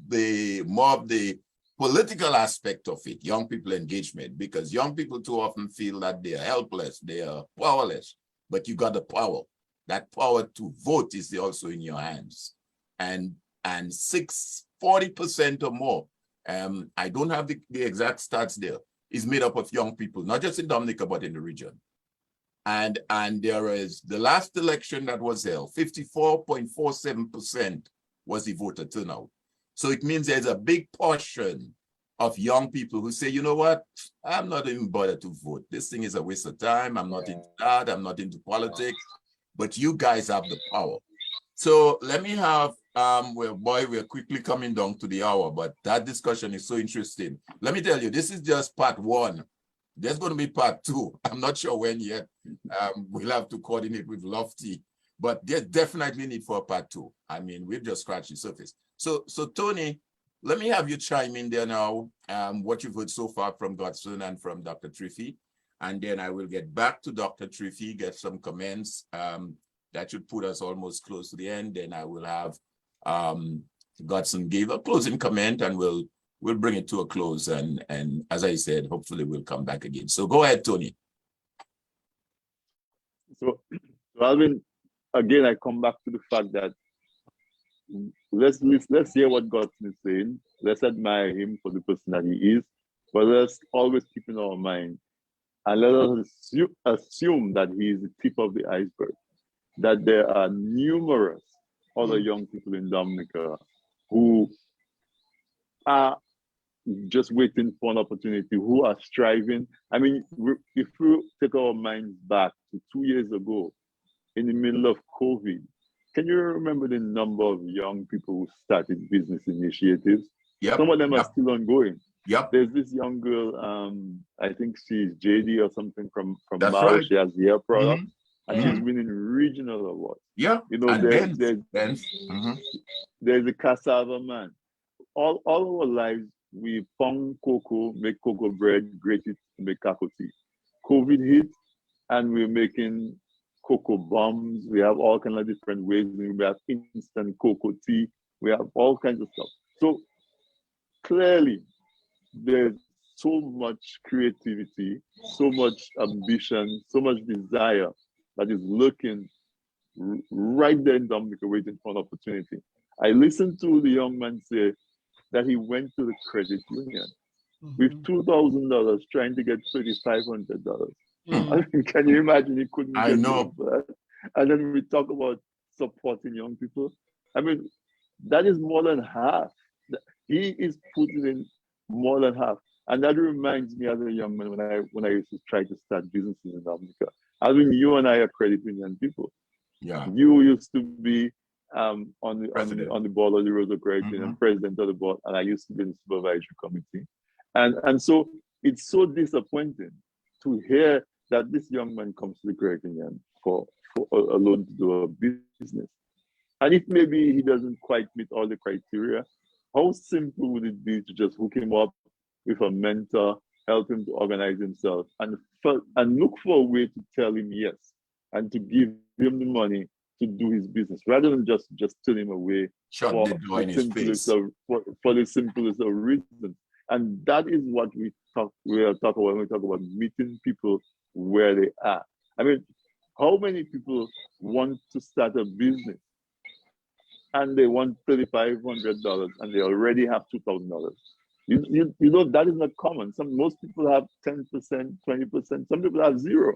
more of the political aspect of it, young people engagement, because young people too often feel that they are helpless, they are powerless, but you got the power. That power to vote is also in your hands. And 40% or more, I don't have the exact stats there, is made up of young people, not just in Dominica, but in the region. And there is the last election that was held, 54.47% was the voter turnout. So it means there's a big portion of young people who say, you know what, I'm not even bothered to vote. This thing is a waste of time. I'm not into that. I'm not into politics. But you guys have the power. So let me have, we're quickly coming down to the hour, but that discussion is so interesting. Let me tell you, this is just part one. There's going to be part two. I'm not sure when yet. We'll have to coordinate with Lofty, but there's definitely need for a part two. I mean, we've just scratched the surface. So Tony, let me have you chime in there now, what you've heard so far from Godson and from Dr. Triffy. And then I will get back to Dr. Triffy, get some comments. That should put us almost close to the end. Then I will have Godson give a closing comment, and we'll bring it to a close. And as I said, hopefully we'll come back again. So go ahead, Tony. So Alvin, again, I come back to the fact that let's hear what Godson is saying. Let's admire him for the person that he is, but let's always keep in our mind, and let us assume that he is the tip of the iceberg, that there are numerous other young people in Dominica who are just waiting for an opportunity, who are striving. I mean, if we take our minds back to 2 years ago, in the middle of COVID, can you remember the number of young people who started business initiatives? Yep. Some of them are still ongoing. Yep. There's this young girl, I think she's JD or something from That's Mao. right. She has the hair product, and Mhm. she's winning regional awards. Yeah. You know, And there's a cassava man. All our lives, we pound cocoa, make cocoa bread, grate it, make cocoa tea. COVID hit, and we're making cocoa bombs. We have all kinds of different ways. We have instant cocoa tea. We have all kinds of stuff. So clearly, there's so much creativity, so much ambition, so much desire that is looking right there in Dominica, waiting for an opportunity. I listened to the young man say that he went to the credit union with $2,000 trying to get $3,500. I mean, can you imagine he couldn't get that? And then we talk about supporting young people. I mean, that is more than half. He is putting in more than half. And that reminds me as a young man when I used to try to start businesses in Dominica. I mean, you and I are credit union people. Yeah. You used to be on the board of the Rosa Credit Union, president of the board, and I used to be in the supervisory committee. And so it's so disappointing to hear that this young man comes to the credit union for a loan to do a business. And if maybe he doesn't quite meet all the criteria, how simple would it be to just hook him up with a mentor, help him to organize himself, and look for a way to tell him yes, and to give him the money to do his business, rather than just turn him away for the simplest of reasons. And that is what we are talking about when we talk about meeting people where they are. I mean, how many people want to start a business and they want $3,500 and they already have $2,000? You know, that is not common. Most people have 10%, 20%. Some people have zero,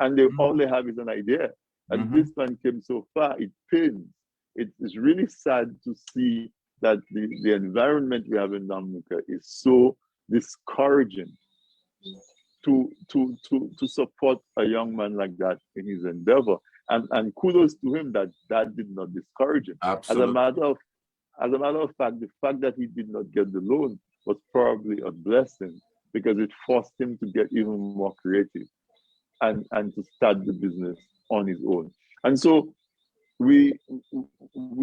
and all they have is an idea. And this man came so far. It pains. It's really sad to see that the environment we have in Dominica is so discouraging to support a young man like that in his endeavor. And kudos to him that did not discourage him. Absolutely. As a matter of fact, the fact that he did not get the loan was probably a blessing, because it forced him to get even more creative and to start the business on his own. And so we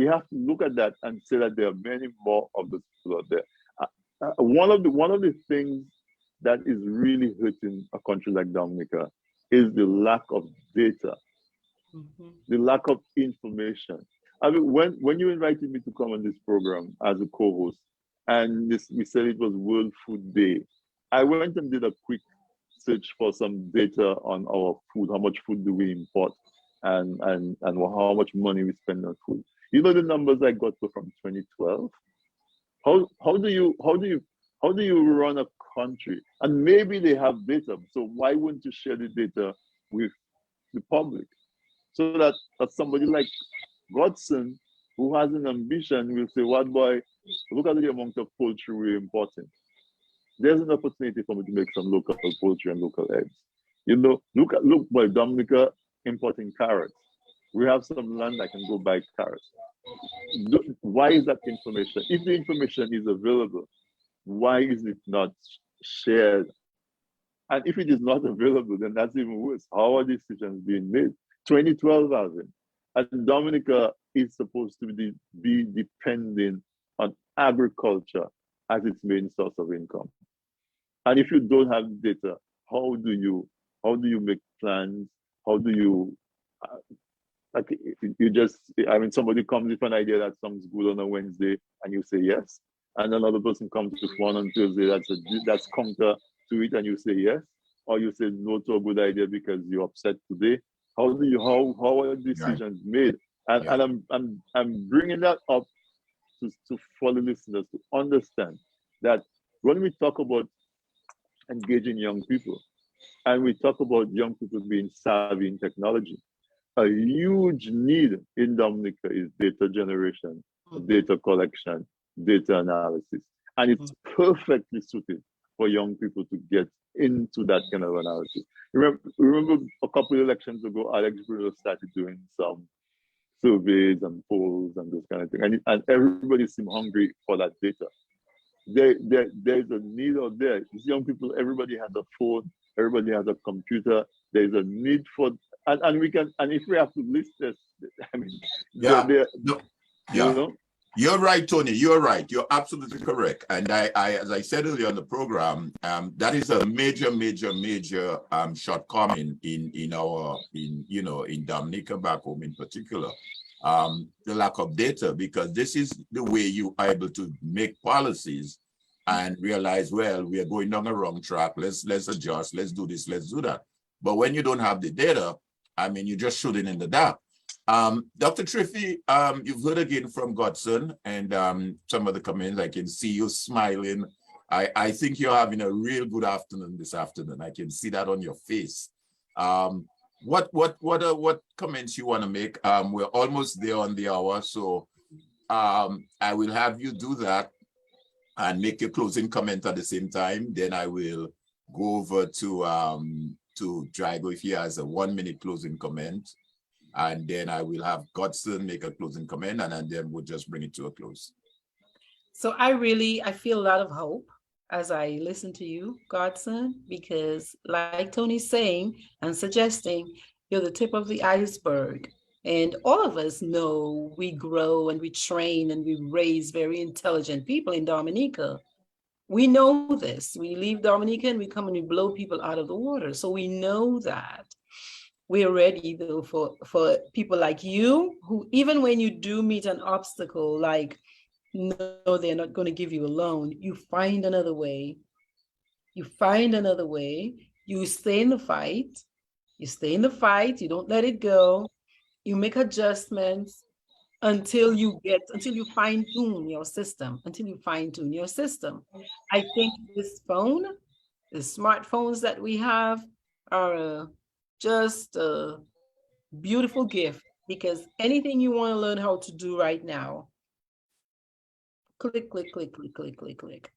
have to look at that and say that there are many more of those people out there. One of the things that is really hurting a country like Dominica is the lack of data, the lack of information. I mean, when you invited me to come on this program as a co-host, and we said it was World Food Day, I went and did a quick search for some data on our food. How much food do we import, and how much money we spend on food? You know, the numbers I got were from 2012. How do you run a country? And maybe they have data, so why wouldn't you share the data with the public, so that somebody like Godson, who has an ambition, will say, "What boy, look at the amount of poultry we're importing. There's an opportunity for me to make some local poultry and local eggs." You know, look boy, Dominica importing carrots. We have some land I can go buy carrots. Why is that information? If the information is available, why is it not shared? And if it is not available, then that's even worse. How are decisions being made? 2012, Alvin. And Dominica is supposed to be depending on agriculture as its main source of income. And if you don't have data, how do you make plans? How do you, somebody comes with an idea that sounds good on a Wednesday and you say yes. And another person comes with one on Thursday that's counter to it and you say yes. Or you say no to a good idea because you're upset today. How are decisions made? And I'm bringing that up for the listeners to understand that when we talk about engaging young people, and we talk about young people being savvy in technology, a huge need in Dominica is data generation, data collection, data analysis. And it's perfectly suited for young people to get into that kind of analysis. Remember a couple of elections ago, Alex Bruno started doing some surveys and polls and those kind of things. And everybody seemed hungry for that data. There's a need out there. These young people, everybody has a phone, everybody has a computer. There's a need for, and we can, and if we have to list this, I mean, you know? You're right, Tony. You're right. You're absolutely correct. And I as I said earlier on the program, that is a major shortcoming in Dominica back home in particular. The lack of data, because this is the way you are able to make policies and realize, well, we are going down the wrong track. Let's adjust. Let's do this. Let's do that. But when you don't have the data, I mean, you're just shooting in the dark. Dr. Triffy, you've heard again from Godson and some of the comments. I can see you smiling. I think you're having a real good afternoon this afternoon. I can see that on your face. What comments you want to make? We're almost there on the hour, so I will have you do that and make your closing comment at the same time. Then I will go over to Drago if he has a 1-minute closing comment. And then I will have Godson make a closing comment, and then we'll just bring it to a close. So I feel a lot of hope as I listen to you, Godson, because like Tony's saying and suggesting, you're the tip of the iceberg. And all of us know we grow and we train and we raise very intelligent people in Dominica. We know this. We leave Dominica and we come and we blow people out of the water. So we know that. We're ready though for people like you, who even when you do meet an obstacle, like, no, they're not going to give you a loan, you find another way. You find another way. You stay in the fight. You stay in the fight. You don't let it go. You make adjustments until you fine tune your system, I think the smartphones that we have are just a beautiful gift, because anything you want to learn how to do right now, Click, click, click, click, click, click, click.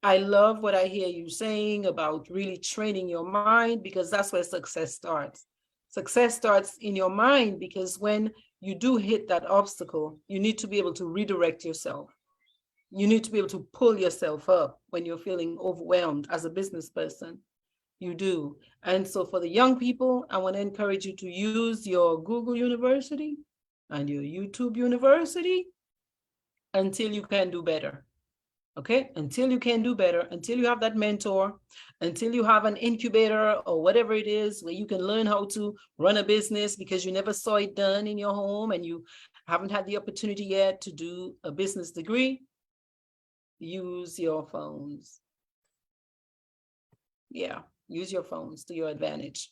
I love what I hear you saying about really training your mind, because that's where success starts. Success starts in your mind, because when you do hit that obstacle, you need to be able to redirect yourself. You need to be able to pull yourself up when you're feeling overwhelmed as a business person. You do. And so for the young people, I want to encourage you to use your Google University and your YouTube University until you can do better. Okay, until you can do better, until you have that mentor, until you have an incubator or whatever it is where you can learn how to run a business because you never saw it done in your home and you haven't had the opportunity yet to do a business degree, use your phones. Yeah, use your phones to your advantage.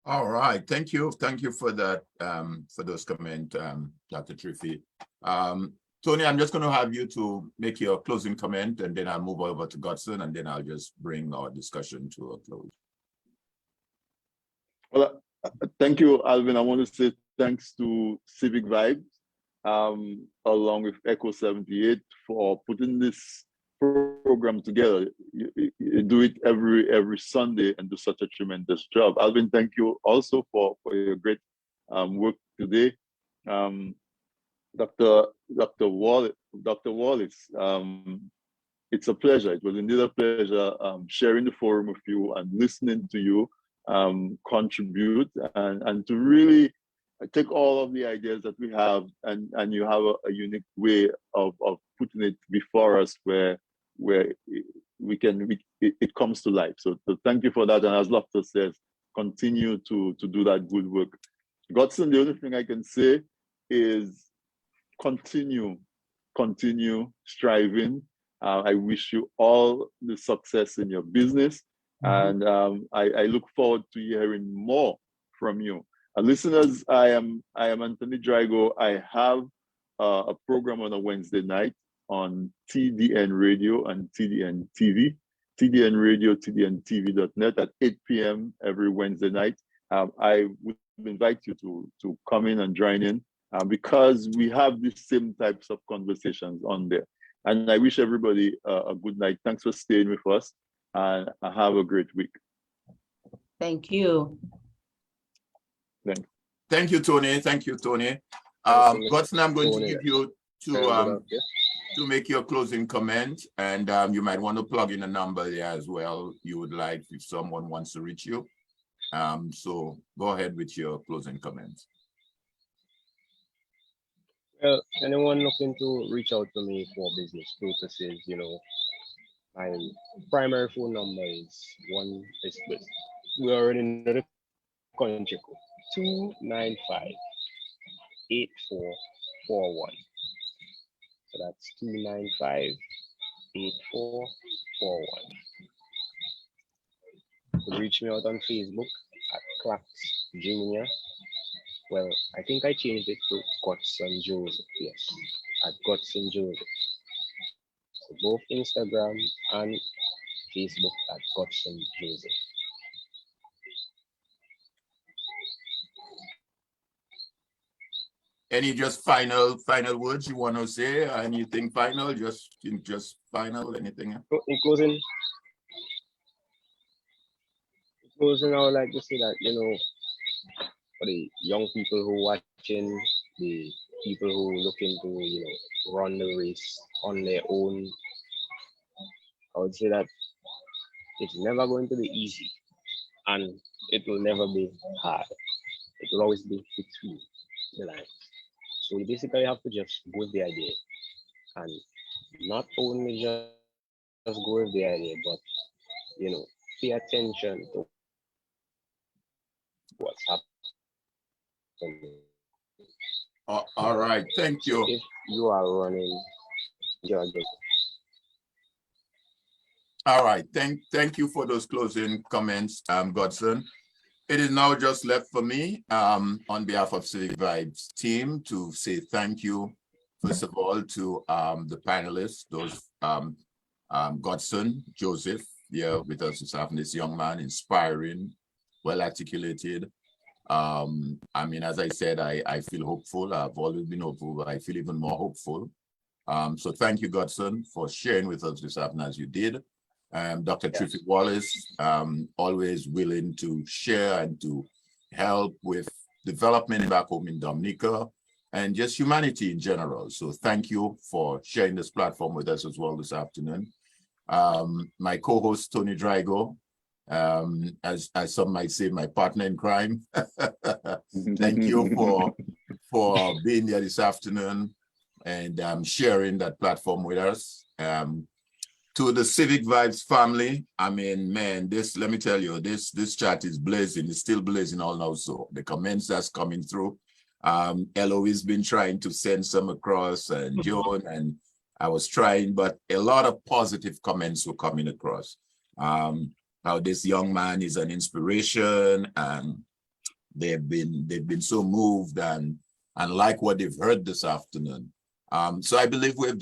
All right, thank you for that, for those comments, Dr. Triffy. Tony, I'm just going to have you to make your closing comment, and then I'll move over to Godson, and then I'll just bring our discussion to a close. Well, thank you, Alvin. I want to say thanks to Civic Vibes, along with Echo 78 for putting this program together. You do it every Sunday and do such a tremendous job. Alvin, thank you also for your great work today. Dr. Wallace, it's a pleasure. It was indeed a pleasure sharing the forum with you and listening to you contribute and to really take all of the ideas that we have and you have a unique way of putting it before us where it comes to life. So thank you for that. And as Loftus says, continue to do that good work. Godson, the only thing I can say is continue striving. I wish you all the success in your business. And I look forward to hearing more from you. Listeners, I am Anthony Drago. I have a program on a Wednesday night on TDN Radio and TDN TV. TDN Radio, TDNTV.net at 8 p.m. every Wednesday night. I would invite you to come in and join in because we have these same types of conversations on there. And I wish everybody a good night. Thanks for staying with us and have a great week. Thank you. Thanks. Thank you, Tony. Thank you, Tony. Godson, I'm going to give you to make your closing comment, and you might want to plug in a number there as well you would like if someone wants to reach you. So go ahead with your closing comments. Well, anyone looking to reach out to me for business purposes, my primary phone number is we already know the country code, 295-8441. So that's 295-8441. You could reach me out on Facebook at Clacks Jr. Well, I think I changed it to Godson Joseph. Yes, at Godson Joseph. So both Instagram and Facebook at Godson Joseph. Any just final words you want to say? Anything final? Just final? Anything? In closing, I would like to say that for the young people who are watching, the people who are looking to run the race on their own, I would say that it's never going to be easy, and it will never be hard. It will always be between the lines. So you basically have to just go with the idea, and not only just go with the idea, but pay attention to what's happening. All right, thank you. If you are running, you're good. All right, thank you for those closing comments, Godson. It is now just left for me, on behalf of Civic Vibes team, to say thank you, first of all, to the panelists, those Godson, Joseph, here with us this afternoon, this young man, inspiring, well articulated. I mean, as I said, I feel hopeful. I've always been hopeful, but I feel even more hopeful So thank you, Godson, for sharing with us this afternoon as you did. Dr. Triffy Wallace, always willing to share and to help with development back home in Dominica and just humanity in general. So thank you for sharing this platform with us as well this afternoon. My co-host, Tony Drago, as some might say, my partner in crime. Thank you for being there this afternoon and sharing that platform with us. To the Civic Vibes family, I mean, man, let me tell you, this chat is blazing. It's still blazing all now. So the comments that's coming through, Eloise been trying to send some across, and Joan, and I was trying, but a lot of positive comments were coming across. How this young man is an inspiration, and they've been so moved and like what they've heard this afternoon. So I believe we've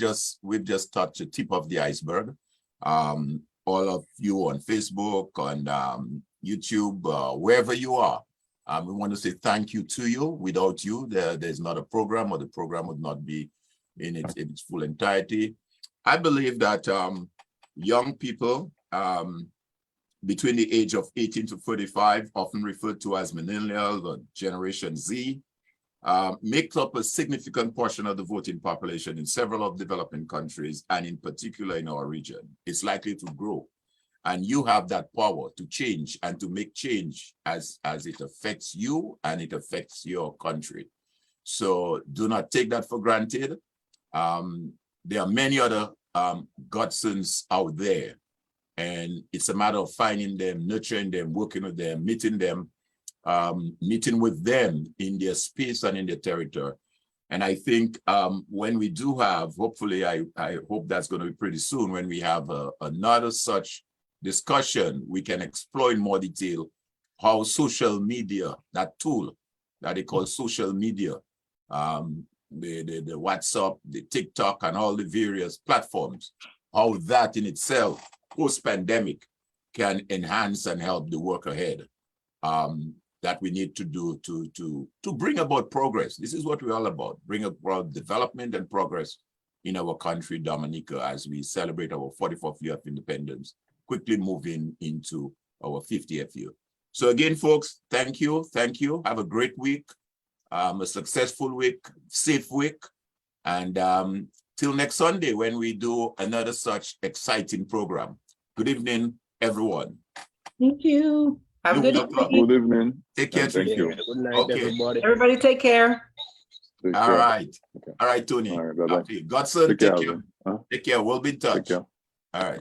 just touched the tip of the iceberg. All of you on Facebook, on YouTube, wherever you are, we want to say thank you to you. Without you, there's not a program, or the program would not be in its full entirety. I believe that young people between the age of 18 to 45, often referred to as millennials or Generation Z, makes up a significant portion of the voting population in several of developing countries, and in particular in our region. It's likely to grow. And you have that power to change and to make change as it affects you and it affects your country. So do not take that for granted. There are many other Godsons out there, and it's a matter of finding them, nurturing them, working with them, meeting with them in their space and in their territory. And I think when we do have, hopefully, I hope that's going to be pretty soon, when we have another such discussion, we can explore in more detail how social media, that tool that they call social media, the WhatsApp, the TikTok, and all the various platforms, how that in itself, post-pandemic, can enhance and help the work ahead that we need to do to bring about progress. This is what we're all about, bring about development and progress in our country, Dominica, as we celebrate our 44th year of independence, quickly moving into our 50th year. So again, folks, thank you. Have a great week, a successful week, safe week, and till next Sunday when we do another such exciting program. Good evening, everyone. Thank you. Have a good evening. Good evening. Take care. Thank you. Good night, Okay. everybody. Everybody take care. Take All care. right. Okay. All right, Tony. All right, bye-bye. Okay. Godson, Take take care, care. Alvin. Huh? Take care. We'll be in touch. Take care. All right.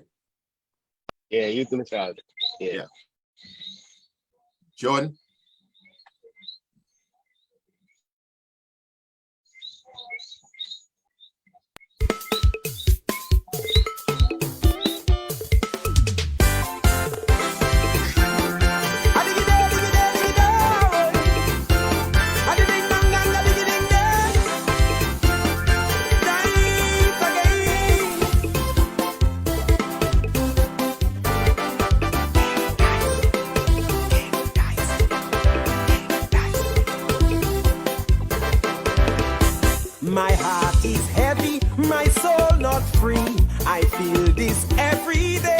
Yeah, you too, Mr. Alvin. Yeah. John. My heart is heavy, my soul not free. I feel this every day.